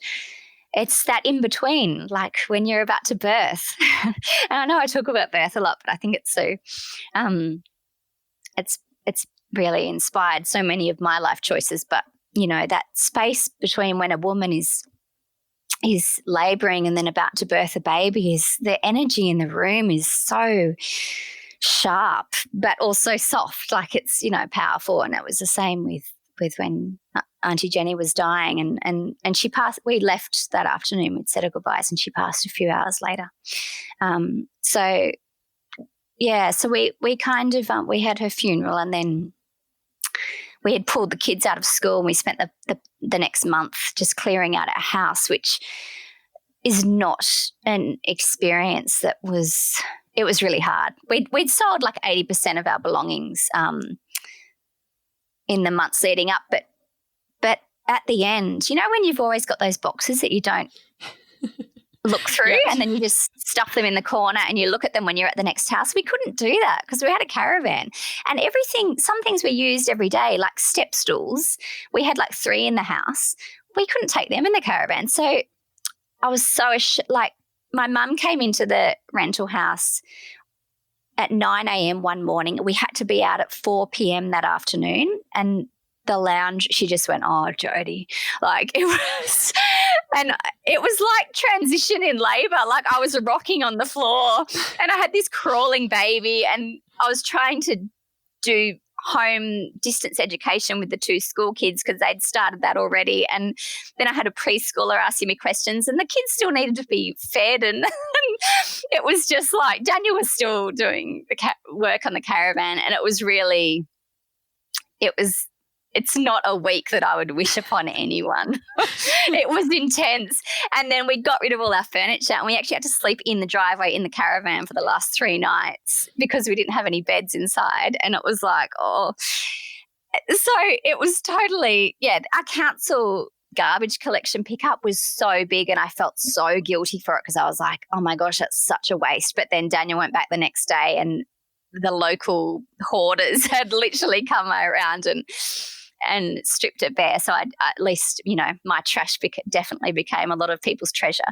it's that in between, like when you're about to birth. And I know I talk about birth a lot, but I think it's so it's really inspired so many of my life choices. But that space between when a woman is laboring and then about to birth a baby, is the energy in the room is so sharp but also soft, like it's powerful. And it was the same with when Auntie Jenny was dying, and she passed. We left that afternoon, we'd said her goodbyes, and she passed a few hours later. So we kind of we had her funeral, and then we had pulled the kids out of school, and we spent the next month just clearing out our house, which is not an experience that was, it was really hard. We'd sold like 80% of our belongings in the months leading up, but at the end, when you've always got those boxes that you don't look through, and then you just stuff them in the corner and you look at them when you're at the next house. We couldn't do that because we had a caravan, and some things we used every day, like step stools. We had like 3 in the house. We couldn't take them in the caravan. So I was so my mum came into the rental house at 9 a.m. one morning. We had to be out at 4 p.m. that afternoon, and the lounge, she just went, oh, Jodi. Like it was like transition in labour. Like I was rocking on the floor, and I had this crawling baby, and I was trying to do home distance education with the 2 school kids because they'd started that already. And then I had a preschooler asking me questions, and the kids still needed to be fed. And it was just like Daniel was still doing the work on the caravan, and it was it's not a week that I would wish upon anyone. It was intense. And then we got rid of all our furniture, and we actually had to sleep in the driveway in the caravan for the last 3 nights because we didn't have any beds inside. And it was like, oh. So it was totally, our council garbage collection pickup was so big, and I felt so guilty for it because I was like, oh my gosh, that's such a waste. But then Daniel went back the next day, and the local hoarders had literally come around and stripped it bare. So at least, my trash definitely became a lot of people's treasure.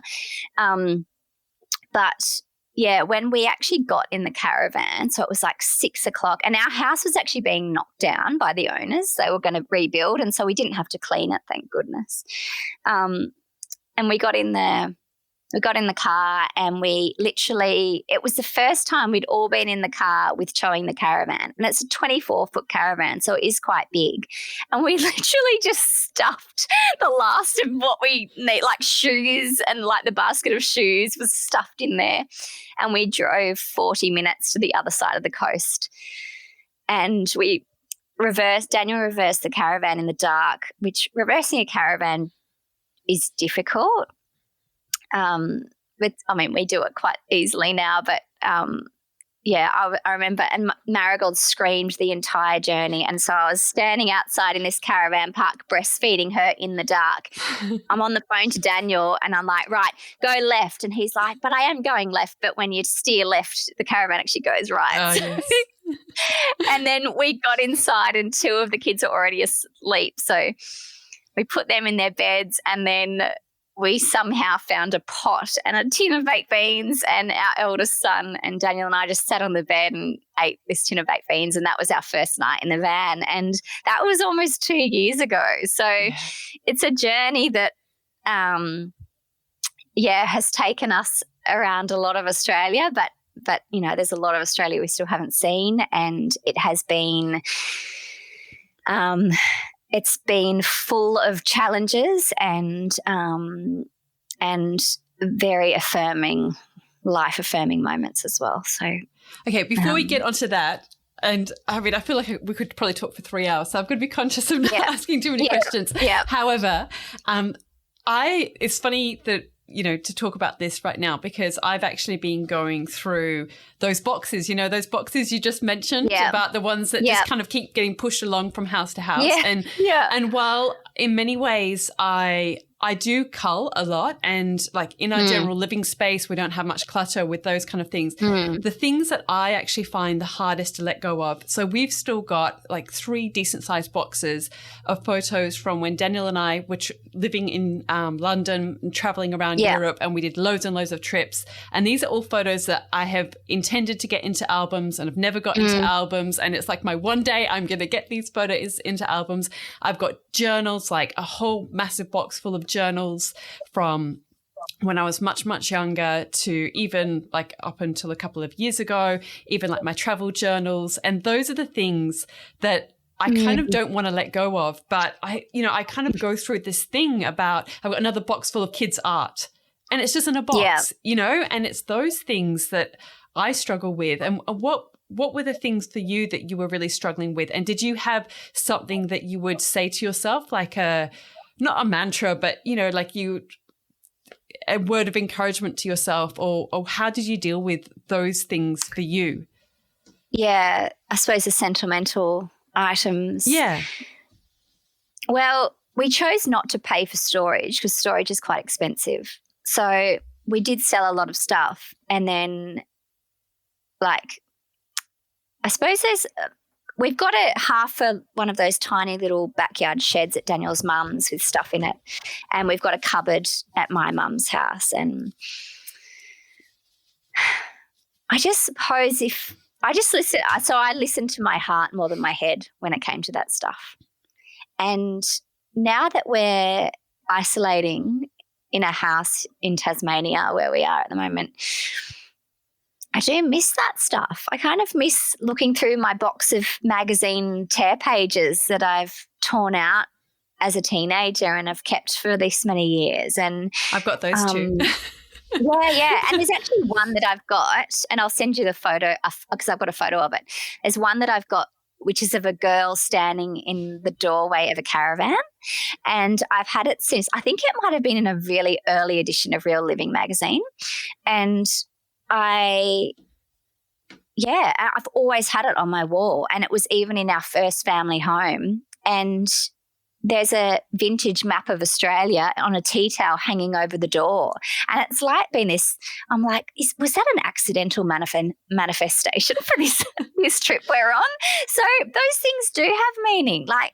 But yeah, when we actually got in the caravan, so it was like 6:00, and our house was actually being knocked down by the owners. They were going to rebuild, and so we didn't have to clean it, thank goodness. And we got in there. We got in the car, and it was the first time we'd all been in the car with towing the caravan. And it's a 24-foot caravan, so it is quite big. And we literally just stuffed the last of what we need, like shoes, and like the basket of shoes was stuffed in there. And we drove 40 minutes to the other side of the coast. And Daniel reversed the caravan in the dark, which reversing a caravan is difficult. We do it quite easily now, but I remember, and Marigold screamed the entire journey, and so I was standing outside in this caravan park breastfeeding her in the dark. I'm on the phone to Daniel, and I'm like, right, go left, and he's like, but I am going left, but when you steer left, the caravan actually goes right. Oh, yes. And then we got inside, and 2 of the kids are already asleep, so we put them in their beds, and then we somehow found a pot and a tin of baked beans, and our eldest son and Daniel and I just sat on the bed and ate this tin of baked beans, and that was our first night in the van, and that was almost 2 years ago. So it's a journey that has taken us around a lot of Australia, but there's a lot of Australia we still haven't seen, and it has been it's been full of challenges and very life-affirming moments as well. So, okay, before we get onto that, and I mean, I feel like we could probably talk for 3 hours, so I'm going to be conscious of not asking too many questions. Yeah. However, it's funny that, to talk about this right now, because I've actually been going through those boxes, those boxes you just mentioned about the ones that just kind of keep getting pushed along from house to house. Yeah. And while in many ways I do cull a lot, and like in our general living space, we don't have much clutter with those kind of things. The things that I actually find the hardest to let go of. So we've still got like 3 decent sized boxes of photos from when Daniel and I were living in London and traveling around Europe, and we did loads and loads of trips. And these are all photos that I have intended to get into albums and have never got into albums. And it's like my one day I'm going to get these photos into albums. I've got journals, like a whole massive box full of journals from when I was much, much younger to even like up until a couple of years ago, even like my travel journals. And those are the things that I kind of don't want to let go of. But I kind of go through this thing about, I've got another box full of kids' art, and it's just in a box, and it's those things that I struggle with. And what were the things for you that you were really struggling with? And did you have something that you would say to yourself, like not a mantra, but, a word of encouragement to yourself, or how did you deal with those things for you? Yeah, I suppose the sentimental items. Yeah. Well, we chose not to pay for storage because storage is quite expensive. So we did sell a lot of stuff, and then I suppose we've got one of those tiny little backyard sheds at Daniel's mum's with stuff in it, and we've got a cupboard at my mum's house. And I just suppose I listened to my heart more than my head when it came to that stuff. And now that we're isolating in a house in Tasmania where we are at the moment, I do miss that stuff. I kind of miss looking through my box of magazine tear pages that I've torn out as a teenager and have kept for this many years. And I've got those too. Yeah. And there's actually one that I've got, and I'll send you the photo because I've got a photo of it. There's one that I've got which is of a girl standing in the doorway of a caravan. And I've had it since, I think it might have been in a really early edition of Real Living magazine. And I've always had it on my wall, and it was even in our first family home. And there's a vintage map of Australia on a tea towel hanging over the door. And it's like been this, I'm like, was that an accidental manifestation for this trip we're on? So those things do have meaning. Like,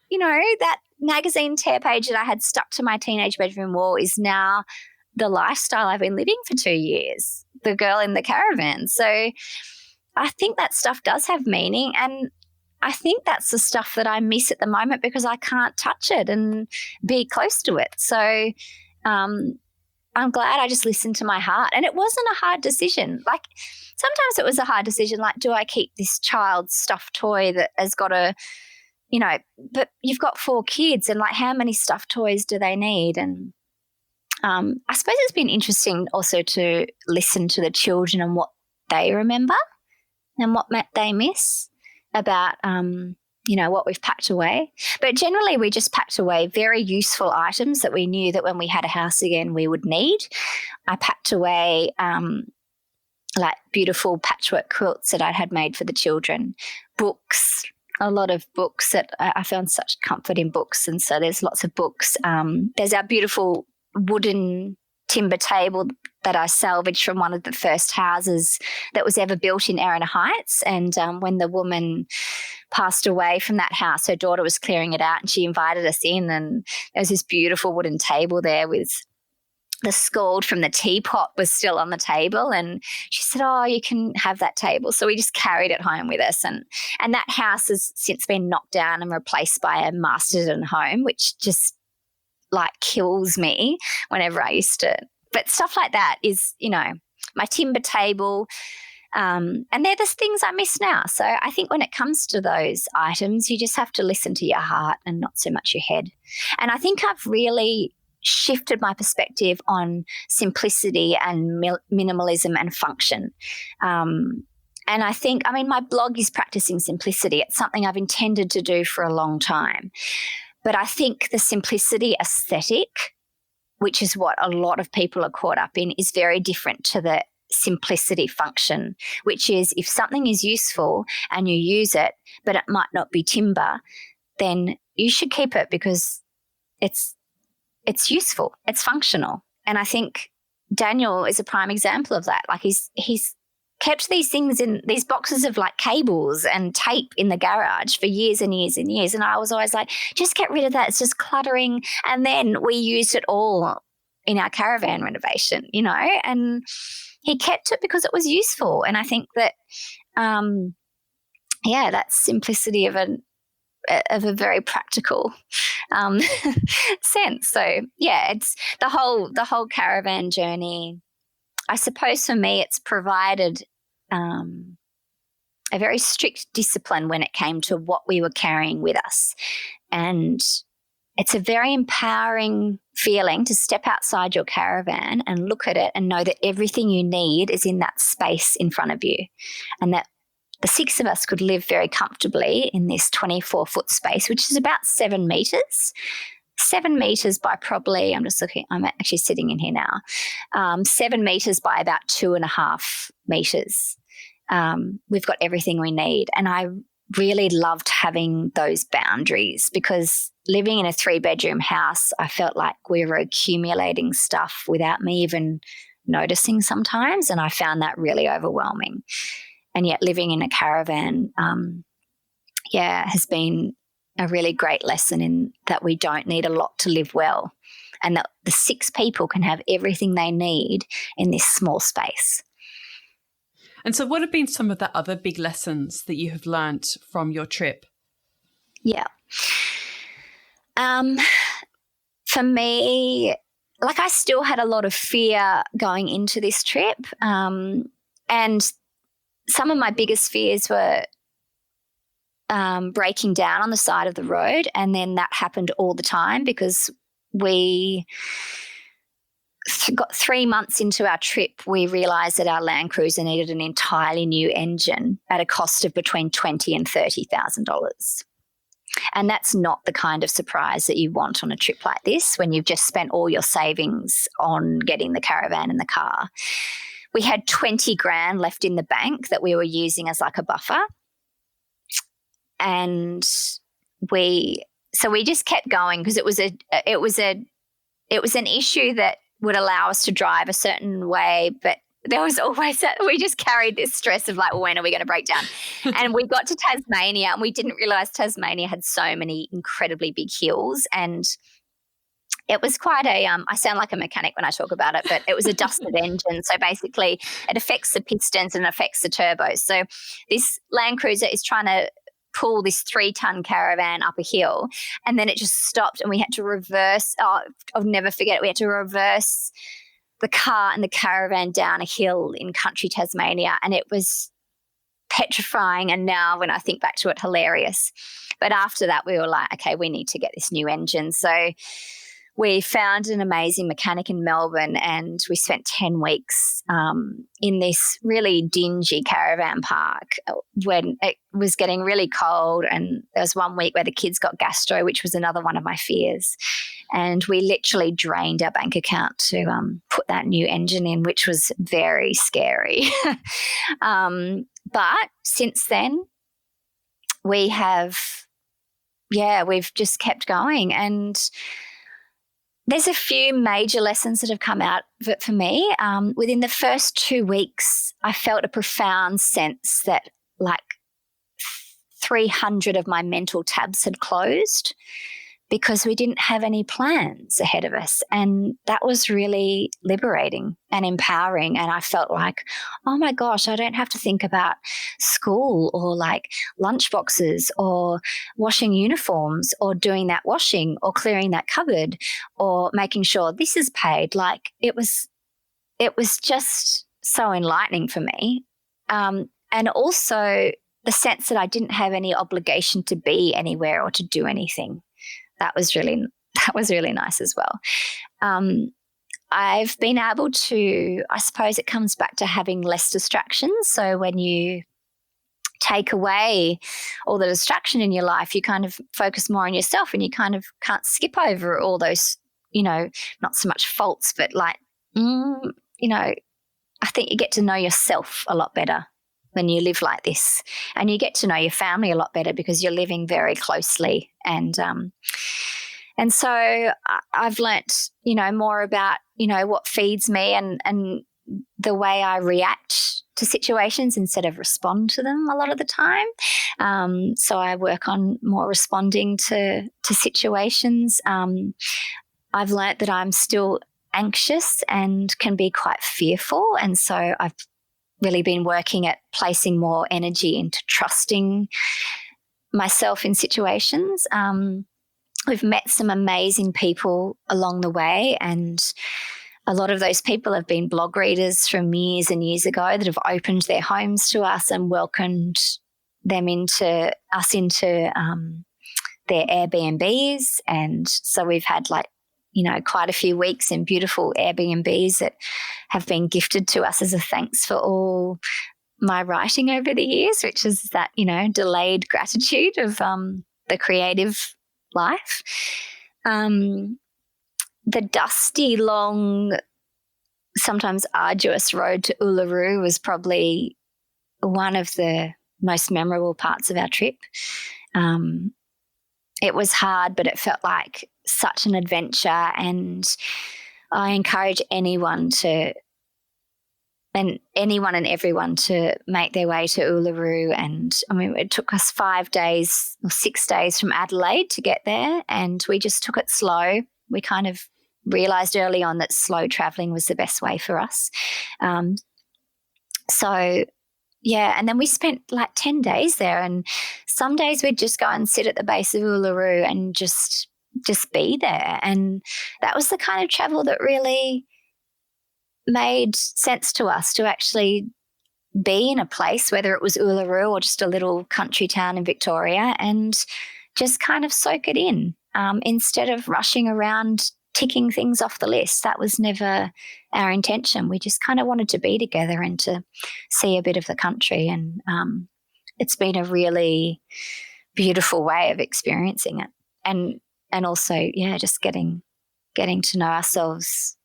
that magazine tear page that I had stuck to my teenage bedroom wall is now the lifestyle I've been living for 2 years, the girl in the caravan. So I think that stuff does have meaning, and I think that's the stuff that I miss at the moment because I can't touch it and be close to it. So I'm glad I just listened to my heart. And it wasn't a hard decision. Like, sometimes it was a hard decision, like, do I keep this child's stuffed toy that has got but you've got 4 kids, and like, how many stuffed toys do they need? And I suppose it's been interesting also to listen to the children and what they remember and what they miss about, what we've packed away. But generally we just packed away very useful items that we knew that when we had a house again we would need. I packed away like beautiful patchwork quilts that I had made for the children, books, a lot of books that I found such comfort in books. And so there's lots of books. There's our beautiful wooden timber table that I salvaged from one of the first houses that was ever built in Erina Heights. And when the woman passed away from that house, her daughter was clearing it out and she invited us in, and there was this beautiful wooden table there with the scald from the teapot was still on the table, and she said, oh, you can have that table. So we just carried it home with us, and that house has since been knocked down and replaced by a Masterton home, which just like kills me whenever I used to. But stuff like that is, my timber table, and they're the things I miss now. So I think when it comes to those items, you just have to listen to your heart and not so much your head. And I think I've really shifted my perspective on simplicity and minimalism and function. And I think, my blog is Practising Simplicity. It's something I've intended to do for a long time. But I think the simplicity aesthetic, which is what a lot of people are caught up in, is very different to the simplicity function, which is if something is useful and you use it, but it might not be timber, then you should keep it because it's useful, it's functional. And I think Daniel is a prime example of that. Like he's kept these things in these boxes of like cables and tape in the garage for years and years and years. And I was always like, just get rid of that. It's just cluttering. And then we used it all in our caravan renovation, and he kept it because it was useful. And I think that, that simplicity of a very practical sense. So it's the whole caravan journey. I suppose for me, it's provided a very strict discipline when it came to what we were carrying with us. And it's a very empowering feeling to step outside your caravan and look at it and know that everything you need is in that space in front of you, and that the 6 of us could live very comfortably in this 24-foot space, which is about 7 metres. 7 metres by probably, I'm actually sitting in here now, 7 metres by about 2.5 metres. We've got everything we need. And I really loved having those boundaries because living in a 3-bedroom house, I felt like we were accumulating stuff without me even noticing sometimes. And I found that really overwhelming. And yet living in a caravan, has been a really great lesson in that we don't need a lot to live well, and that the 6 people can have everything they need in this small space. And so what have been some of the other big lessons that you have learnt from your trip? Yeah. For me, like I still had a lot of fear going into this trip. And some of my biggest fears were breaking down on the side of the road. And then that happened all the time because we got 3 months into our trip, we realised that our Land Cruiser needed an entirely new engine at a cost of between $20,000 and $30,000. And that's not the kind of surprise that you want on a trip like this when you've just spent all your savings on getting the caravan and the car. We had 20 grand left in the bank that we were using as like a buffer. And we just kept going because it was an issue that would allow us to drive a certain way, but there was always that we just carried this stress of like, when are we going to break down? And we got to Tasmania and we didn't realize Tasmania had so many incredibly big hills, and it was quite I sound like a mechanic when I talk about it, but it was a dusted engine. So basically it affects the pistons and affects the turbos. So this Land Cruiser is trying to pull this 3-ton caravan up a hill, and then it just stopped and we had to reverse. I'll never forget it. We had to reverse the car and the caravan down a hill in country Tasmania, and it was petrifying. And now when I think back to it, hilarious. But after that, we were like, okay, we need to get this new engine. So we found an amazing mechanic in Melbourne, and we spent 10 weeks in this really dingy caravan park when it was getting really cold, and there was 1 week where the kids got gastro, which was another one of my fears. And we literally drained our bank account to put that new engine in, which was very scary. But since then, we've just kept going. And there's a few major lessons that have come out of it for me. Within the first 2 weeks, I felt a profound sense that like 300 of my mental tabs had closed because we didn't have any plans ahead of us. And that was really liberating and empowering. And I felt like, oh my gosh, I don't have to think about school or like lunch boxes or washing uniforms or doing that washing or clearing that cupboard or making sure this is paid. Like it was just so enlightening for me. And also the sense that I didn't have any obligation to be anywhere or to do anything. That was really nice as well. I've been able to, I suppose it comes back to having less distractions. So when you take away all the distraction in your life, you kind of focus more on yourself, and you kind of can't skip over all those, not so much faults, but like, I think you get to know yourself a lot better when you live like this, and you get to know your family a lot better because you're living very closely. And so I've learnt, more about, what feeds me and the way I react to situations instead of respond to them a lot of the time. So I work on more responding to situations. I've learnt that I'm still anxious and can be quite fearful. And so I've really been working at placing more energy into trusting myself in situations. We've met some amazing people along the way, and a lot of those people have been blog readers from years and years ago that have opened their homes to us and welcomed them into their Airbnbs. And so we've had quite a few weeks in beautiful Airbnbs that have been gifted to us as a thanks for all my writing over the years, which is that, delayed gratitude of the creative life. The dusty, long, sometimes arduous road to Uluru was probably one of the most memorable parts of our trip. It was hard, but it felt like such an adventure, and I encourage anyone and everyone to make their way to Uluru. And it took us 5 days or 6 days from Adelaide to get there, and we just took it slow. We kind of realised early on that slow travelling was the best way for us. And then we spent like 10 days there, and some days we'd just go and sit at the base of Uluru and just be there. And that was the kind of travel that really made sense to us, to actually be in a place, whether it was Uluru or just a little country town in Victoria, and just kind of soak it in instead of rushing around ticking things off the list. That was never our intention. We just kind of wanted to be together and to see a bit of the country. And it's been a really beautiful way of experiencing it. And also, yeah, just getting to know ourselves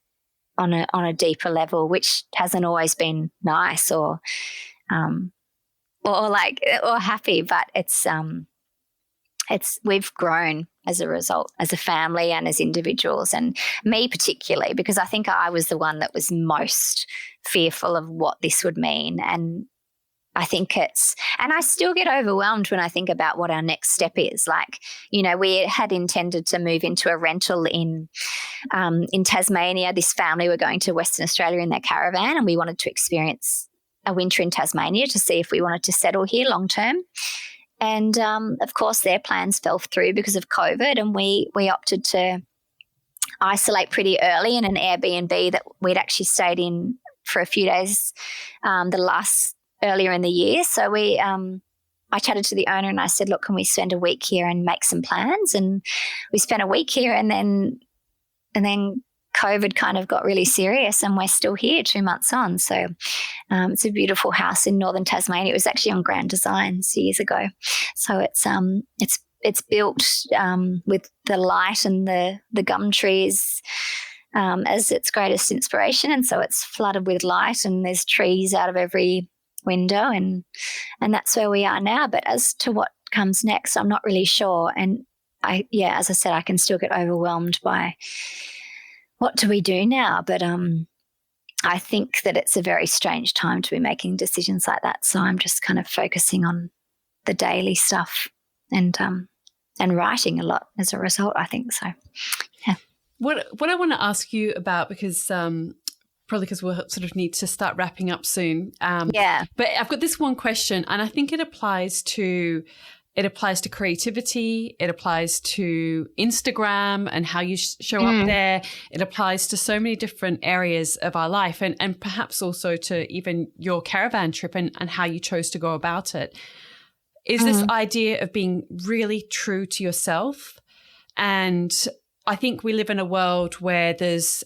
on a deeper level, which hasn't always been nice or happy, but we've grown as a result, as a family and as individuals, and me particularly, because I think I was the one that was most fearful of what this would mean. And I think and I still get overwhelmed when I think about what our next step is. Like, we had intended to move into a rental in Tasmania. This family were going to Western Australia in their caravan, and we wanted to experience a winter in Tasmania to see if we wanted to settle here long term. And of course, their plans fell through because of COVID, and we opted to isolate pretty early in an Airbnb that we'd actually stayed in for a few days earlier in the year. So I chatted to the owner and I said, look, can we spend a week here and make some plans? And we spent a week here, and then COVID kind of got really serious, and we're still here 2 months on. So it's a beautiful house in northern Tasmania. It was actually on Grand Designs years ago. So it's built with the light and the gum trees as its greatest inspiration. And so it's flooded with light, and there's trees out of every window, and that's where we are now. But as to what comes next, I'm not really sure. And as I said, I can still get overwhelmed by what do we do now? But I think that it's a very strange time to be making decisions like that. So I'm just kind of focusing on the daily stuff and writing a lot as a result, I think. So, yeah. What I want to ask you about, because probably because we'll sort of need to start wrapping up soon. But I've got this one question, and I think it applies to creativity. It applies to Instagram and how you show up there. It applies to so many different areas of our life, and perhaps also to even your caravan trip and how you chose to go about it. Is this idea of being really true to yourself? And I think we live in a world where there's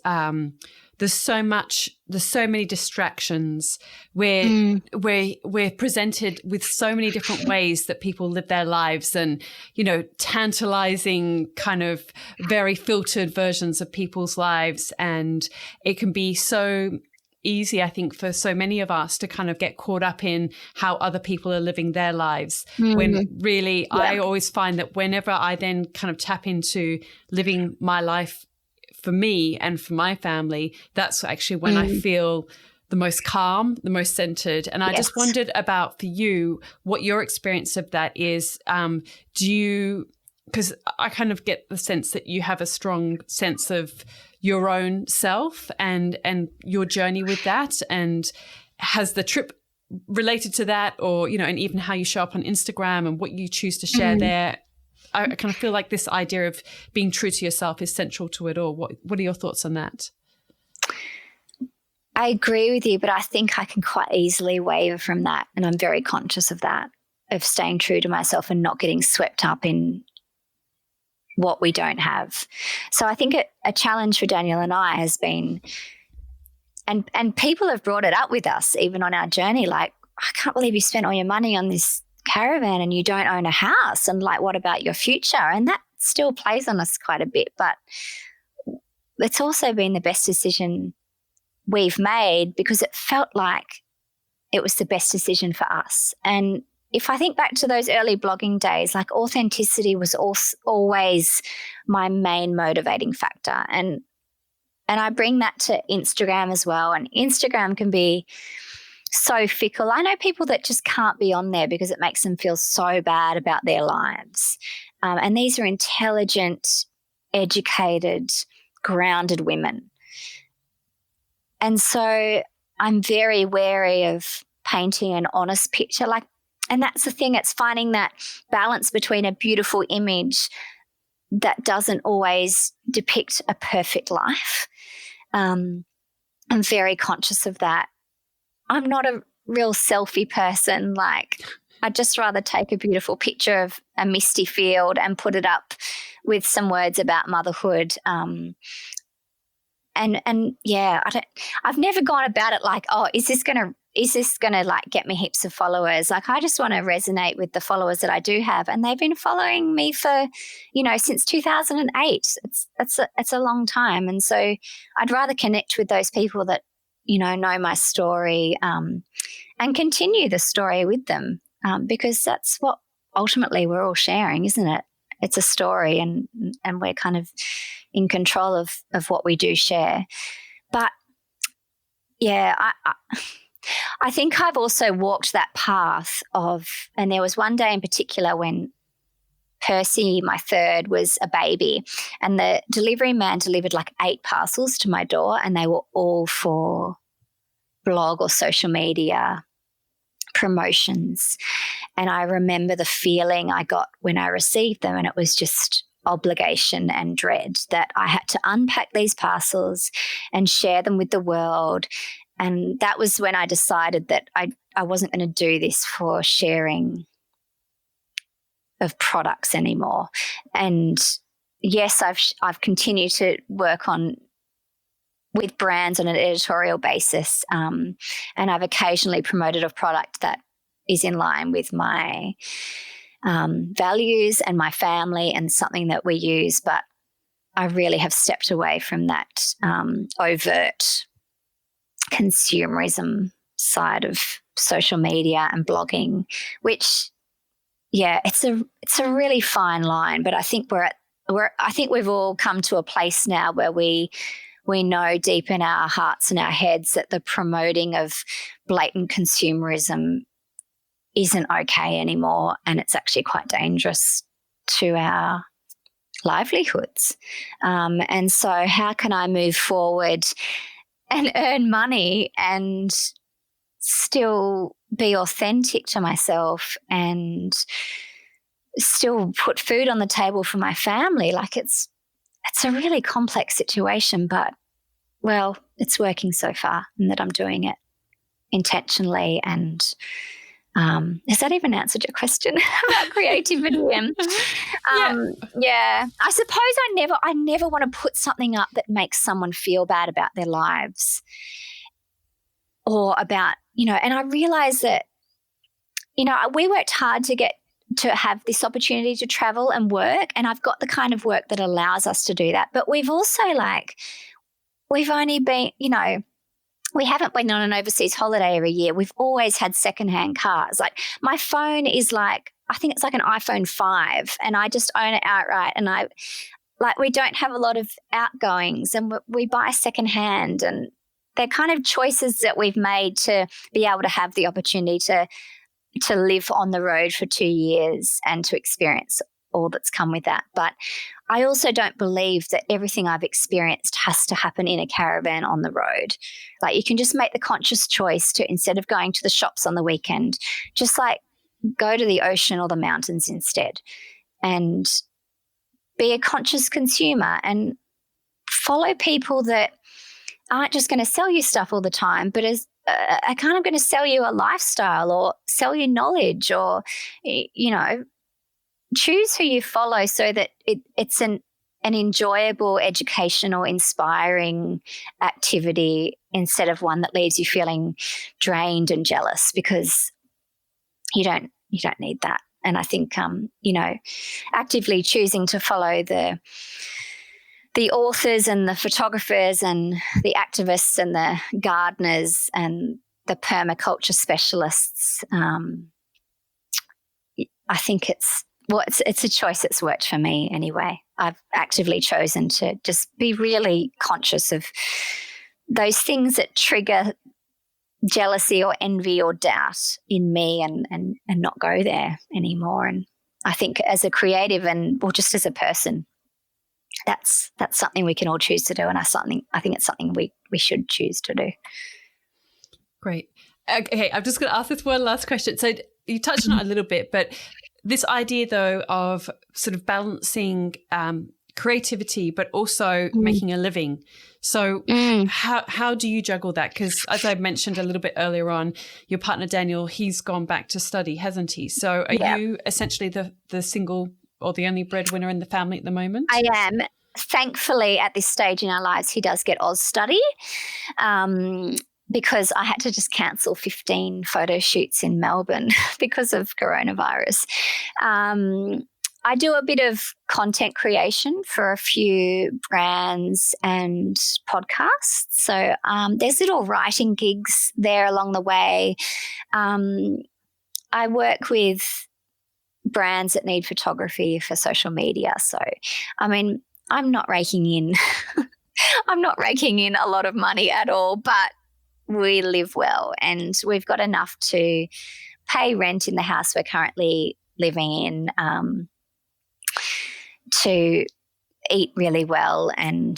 so many distractions. We're presented with so many different ways that people live their lives, and, tantalizing kind of very filtered versions of people's lives. And it can be so easy, I think, for so many of us to kind of get caught up in how other people are living their lives, when really I always find that whenever I then kind of tap into living my life for me and for my family, that's actually when I feel the most calm, the most centered. And I just wondered about, for you, what your experience of that is. Because I kind of get the sense that you have a strong sense of your own self and your journey with that. And has the trip related to that, or, and even how you show up on Instagram and what you choose to share there? I kind of feel like this idea of being true to yourself is central to it all. What are your thoughts on that? I agree with you, but I think I can quite easily waver from that. And I'm very conscious of that, of staying true to myself and not getting swept up in what we don't have. So I think a challenge for Daniel and I has been, and people have brought it up with us even on our journey, like, I can't believe you spent all your money on this caravan and you don't own a house, and like, what about your future? And that still plays on us quite a bit, but it's also been the best decision we've made because it felt like it was the best decision for us. And if I think back to those early blogging days, like, authenticity was always my main motivating factor. And I bring that to Instagram as well. And Instagram can be so fickle. I know people that just can't be on there because it makes them feel so bad about their lives. And these are intelligent, educated, grounded women. And so I'm very wary of painting an honest picture. And that's the thing, it's finding that balance between a beautiful image that doesn't always depict a perfect life. I'm very conscious of that. I'm not a real selfie person. Like, I'd just rather take a beautiful picture of a misty field and put it up with some words about motherhood. And yeah, I've never gone about it like, oh, is this gonna like get me heaps of followers? Like, I just want to resonate with the followers that I do have, and they've been following me for, since 2008. It's a long time, and so I'd rather connect with those people that know my story, and continue the story with them, because that's what ultimately we're all sharing, isn't it? It's a story, and we're kind of in control of what we do share. But yeah, I think I've also walked that path and there was one day in particular when Percy, my third, was a baby, and the delivery man delivered like 8 parcels to my door, and they were all for blog or social media promotions. And I remember the feeling I got when I received them, and it was just obligation and dread that I had to unpack these parcels and share them with the world. And that was when I decided that I wasn't going to do this for sharing of products anymore. And yes, I've continued to work with brands on an editorial basis, and I've occasionally promoted a product that is in line with my values and my family and something that we use. But I really have stepped away from that overt consumerism side of social media and blogging, which, yeah, it's a really fine line. But I think I think we've all come to a place now where we know deep in our hearts and our heads that the promoting of blatant consumerism isn't okay anymore, and it's actually quite dangerous to our livelihoods. And so how can I move forward and earn money and still be authentic to myself and still put food on the table for my family? Like, it's a really complex situation, but, well, it's working so far, and that I'm doing it intentionally. And has that even answered your question about creativity? Yeah, I suppose I never want to put something up that makes someone feel bad about their lives, or about, and I realize that, we worked hard to have this opportunity to travel and work, and I've got the kind of work that allows us to do that. But we've also, we've only been, we haven't been on an overseas holiday every year. We've always had secondhand cars. Like, my phone is I think it's like an iPhone 5, and I just own it outright. And we don't have a lot of outgoings, and we buy secondhand, and they're kind of choices that we've made to be able to have the opportunity to live on the road for 2 years and to experience all that's come with that. But I also don't believe that everything I've experienced has to happen in a caravan on the road. Like, you can just make the conscious choice to, instead of going to the shops on the weekend, just go to the ocean or the mountains instead, and be a conscious consumer and follow people that aren't just going to sell you stuff all the time, but are kind of going to sell you a lifestyle or sell you knowledge, or, choose who you follow so that it's an enjoyable, educational, inspiring activity, instead of one that leaves you feeling drained and jealous, because you don't need that. And I think, actively choosing to follow the authors and the photographers and the activists and the gardeners and the permaculture specialists, I think it's a choice that's worked for me anyway. I've actively chosen to just be really conscious of those things that trigger jealousy or envy or doubt in me, and not go there anymore. And I think as a creative just as a person, that's something we can all choose to do, and I think it's something we should choose to do. Great. Okay, I'm just going to ask this one last question. So you touched on it a little bit, but this idea, though, of sort of balancing creativity, but also making a living. So how do you juggle that? Because as I mentioned a little bit earlier on, your partner Daniel, he's gone back to study, hasn't he? So are you essentially the single or the only breadwinner in the family at the moment? I am. Thankfully, at this stage in our lives, he does get Oz study, because I had to just cancel 15 photo shoots in Melbourne because of coronavirus. I do a bit of content creation for a few brands and podcasts. So there's little writing gigs there along the way. I work with brands that need photography for social media. So, I mean, I'm not raking in a lot of money at all, but we live well and we've got enough to pay rent in the house we're currently living in, to eat really well and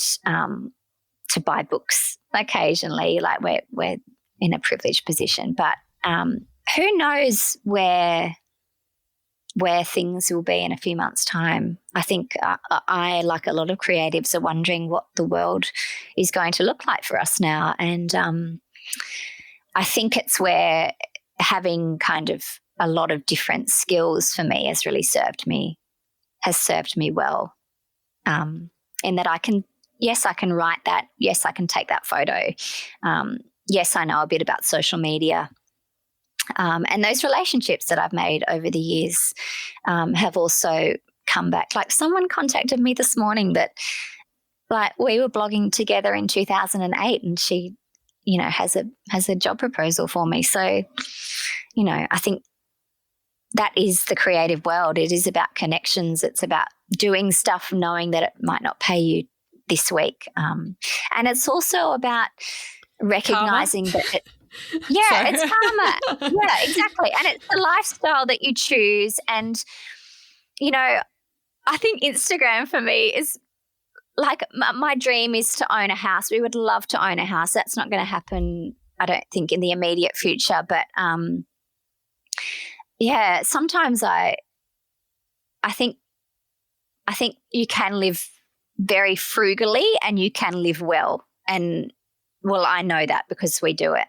to buy books occasionally. Like we're in a privileged position, but who knows where things will be in a few months' time. I think I, like a lot of creatives, are wondering what the world is going to look like for us now. And I think it's where having kind of a lot of different skills for me has served me well. In that I can write that. Yes, I can take that photo. Yes, I know a bit about social media. And those relationships that I've made over the years have also come back. Like someone contacted me this morning that, like, we were blogging together in 2008 and she, has a job proposal for me. So, I think that is the creative world. It is about connections. It's about doing stuff knowing that it might not pay you this week. And it's also about recognizing that it's karma. Yeah, exactly. And it's the lifestyle that you choose. And, I think Instagram for me is like my dream is to own a house. We would love to own a house. That's not going to happen, I don't think, in the immediate future. But, sometimes I think you can live very frugally and you can live well. And, well, I know that because we do it.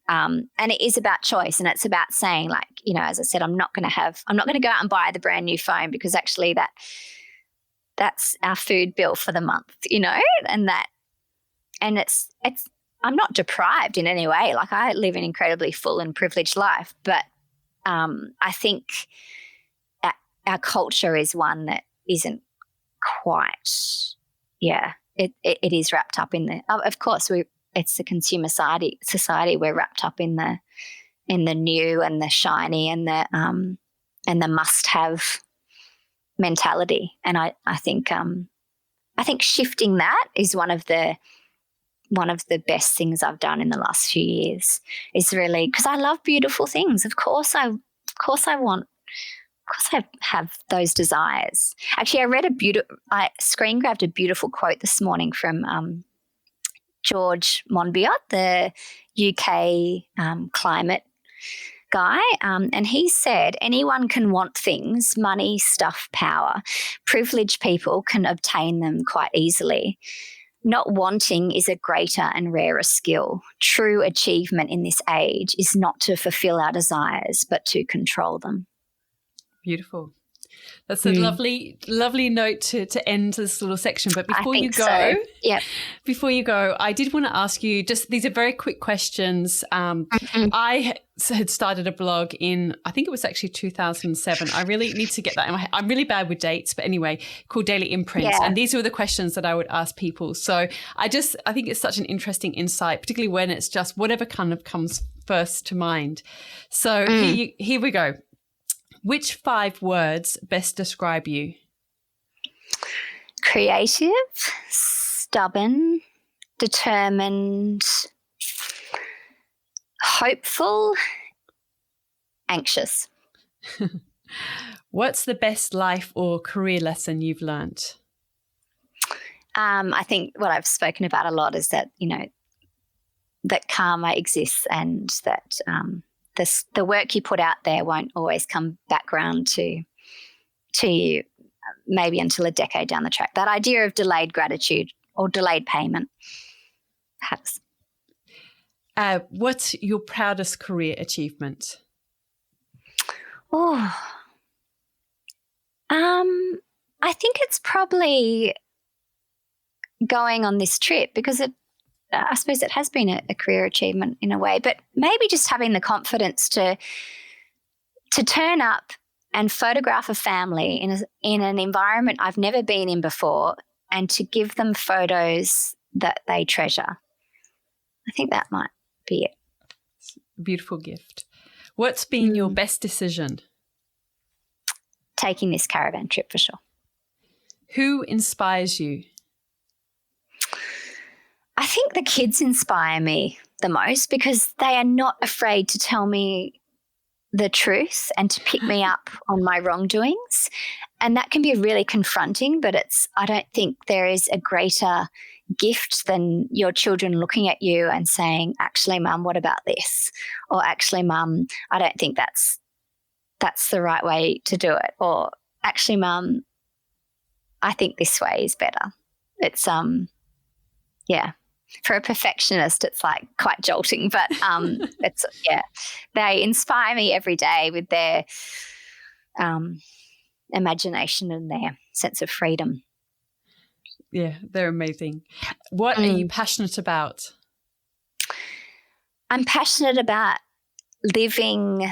And it is about choice, and it's about saying, like, as I said, I'm not going to go out and buy the brand new phone because actually that's our food bill for the month, and it's I'm not deprived in any way. Like, I live an incredibly full and privileged life, but I think our culture is one that isn't quite, it is wrapped up in the, of course, it's a consumer society. We're wrapped up in the new and the shiny and the must-have mentality. And I think shifting that is one of the best things I've done in the last few years. Is really because I love beautiful things. Of course I have those desires. Actually, I screen grabbed a beautiful quote this morning from George Monbiot, the UK climate guy, and he said, anyone can want things, money, stuff, power. Privileged people can obtain them quite easily. Not wanting is a greater and rarer skill. True achievement in this age is not to fulfill our desires, but to control them. Beautiful. That's a lovely note to end this little section. But before you go, before you go, I did want to ask you, just these are very quick questions. I had started a blog in, I think it was actually 2007. I really need to get that in my head. I'm really bad with dates, but anyway, called Daily Imprints. Yeah. And these were the questions that I would ask people. So I think it's such an interesting insight, particularly when it's just whatever kind of comes first to mind. So here we go. Which 5 words best describe you? Creative, stubborn, determined, hopeful, anxious. What's the best life or career lesson you've learnt? I think what I've spoken about a lot is that, that karma exists and that the work you put out there won't always come back round to you. maybe until a decade down the track. That idea of delayed gratitude or delayed payment, perhaps. What's your proudest career achievement? Oh, I think it's probably going on this trip, because I suppose it has been a career achievement in a way, but maybe just having the confidence to turn up and photograph a family in an environment I've never been in before, and to give them photos that they treasure. I think that might be it. It's a beautiful gift. What's been your best decision? Taking this caravan trip, for sure. Who inspires you? I think the kids inspire me the most, because they are not afraid to tell me the truth and to pick me up on my wrongdoings. And that can be really confronting, but I don't think there is a greater gift than your children looking at you and saying, actually, Mum, what about this? Or actually, Mum, I don't think that's the right way to do it. Or actually, Mum, I think this way is better. It's, for a perfectionist, it's like quite jolting, but they inspire me every day with their imagination and their sense of freedom. Yeah, they're amazing. What are you passionate about? I'm passionate about living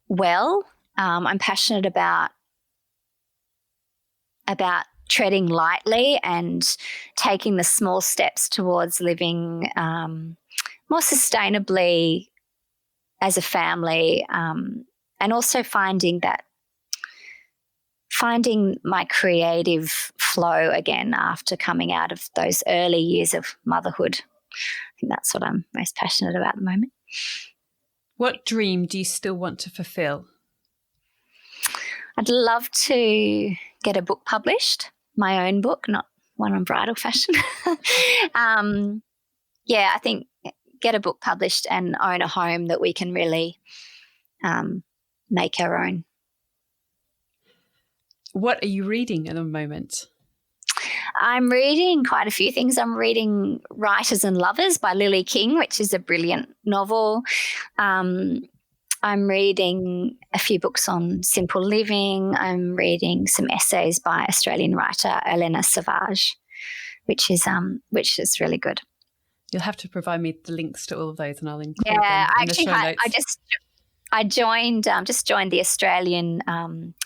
well. I'm passionate about treading lightly and taking the small steps towards living more sustainably as a family, and also finding my creative flow again after coming out of those early years of motherhood. I think that's what I'm most passionate about at the moment. What dream do you still want to fulfill? I'd love to get a book published, my own book, not one on bridal fashion. I think get a book published and own a home that we can really make our own. What are you reading at the moment? I'm reading quite a few things. I'm reading Writers and Lovers by Lily King, which is a brilliant novel. I'm reading a few books on simple living. I'm reading some essays by Australian writer Elena Savage, which is really good. You'll have to provide me the links to all of those, and I'll include them in the show notes. I just joined the Australian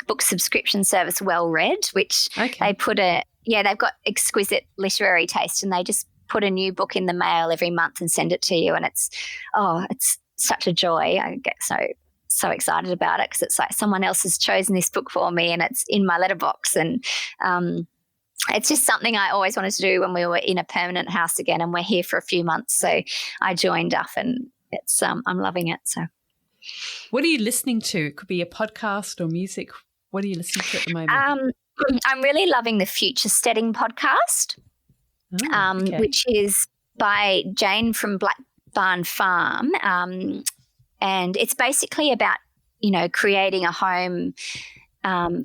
book subscription service Well Read, which they put they've got exquisite literary taste, and they just put a new book in the mail every month and send it to you, and it's such a joy. I get so excited about it, because it's like someone else has chosen this book for me and it's in my letterbox, and it's just something I always wanted to do when we were in a permanent house again, and we're here for a few months. So I joined up, and it's I'm loving it. So what are you listening to? It could be a podcast or music. What are you listening to at the moment? I'm really loving the Future Steading podcast, which is by Jane from Black Barn Farm, and it's basically about creating a home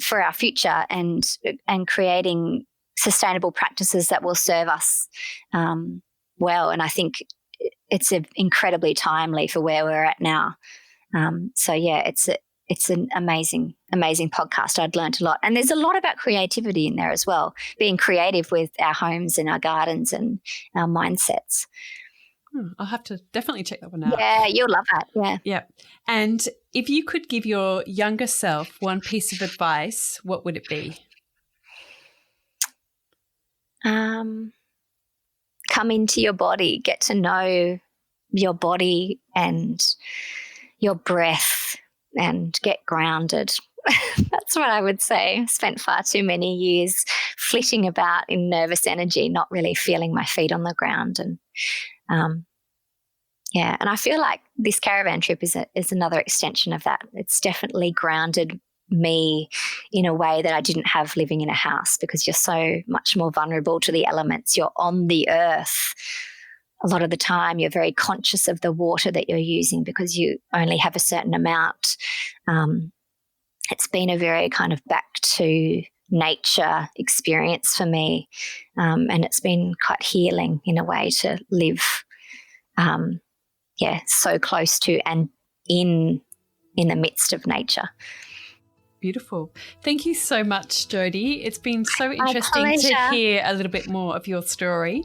for our future and creating sustainable practices that will serve us well. And I think it's incredibly timely for where we're at now. It's an amazing podcast. I'd learned a lot, and there's a lot about creativity in there as well. Being creative with our homes and our gardens and our mindsets. I'll have to definitely check that one out. Yeah, you'll love that. Yeah. Yeah. And if you could give your younger self one piece of advice, what would it be? Come into your body, get to know your body and your breath, and get grounded. That's what I would say. I spent far too many years flitting about in nervous energy, not really feeling my feet on the ground. And and I feel like this caravan trip is another extension of that. It's definitely grounded me in a way that I didn't have living in a house, because you're so much more vulnerable to the elements. You're on the earth. A lot of the time you're very conscious of the water that you're using because you only have a certain amount. It's been a very kind of back to nature experience for me, and it's been quite healing in a way to live, so close to and in the midst of nature. Beautiful. Thank you so much, Jodi. It's been so interesting to hear a little bit more of your story.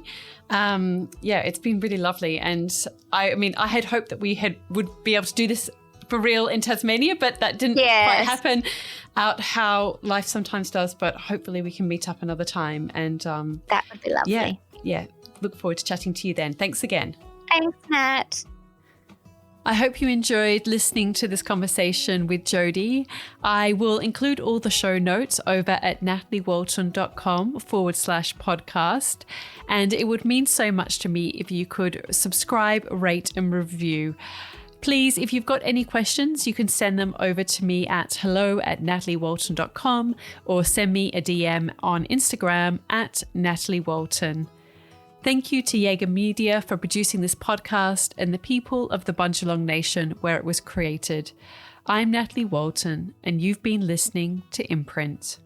It's been really lovely. And I had hoped that we would be able to do this for real in Tasmania, but that didn't quite happen out how life sometimes does. But hopefully we can meet up another time. And that would be lovely. Yeah. Look forward to chatting to you then. Thanks again. Thanks, Nat. I hope you enjoyed listening to this conversation with Jodi. I will include all the show notes over at nataliewalton.com/podcast. And it would mean so much to me if you could subscribe, rate and review. Please, if you've got any questions, you can send them over to me at hello@nataliewalton.com or send me a DM on Instagram at nataliewalton. Thank you to Jaeger Media for producing this podcast and the people of the Bundjalung Nation where it was created. I'm Natalie Walton, and you've been listening to Imprint.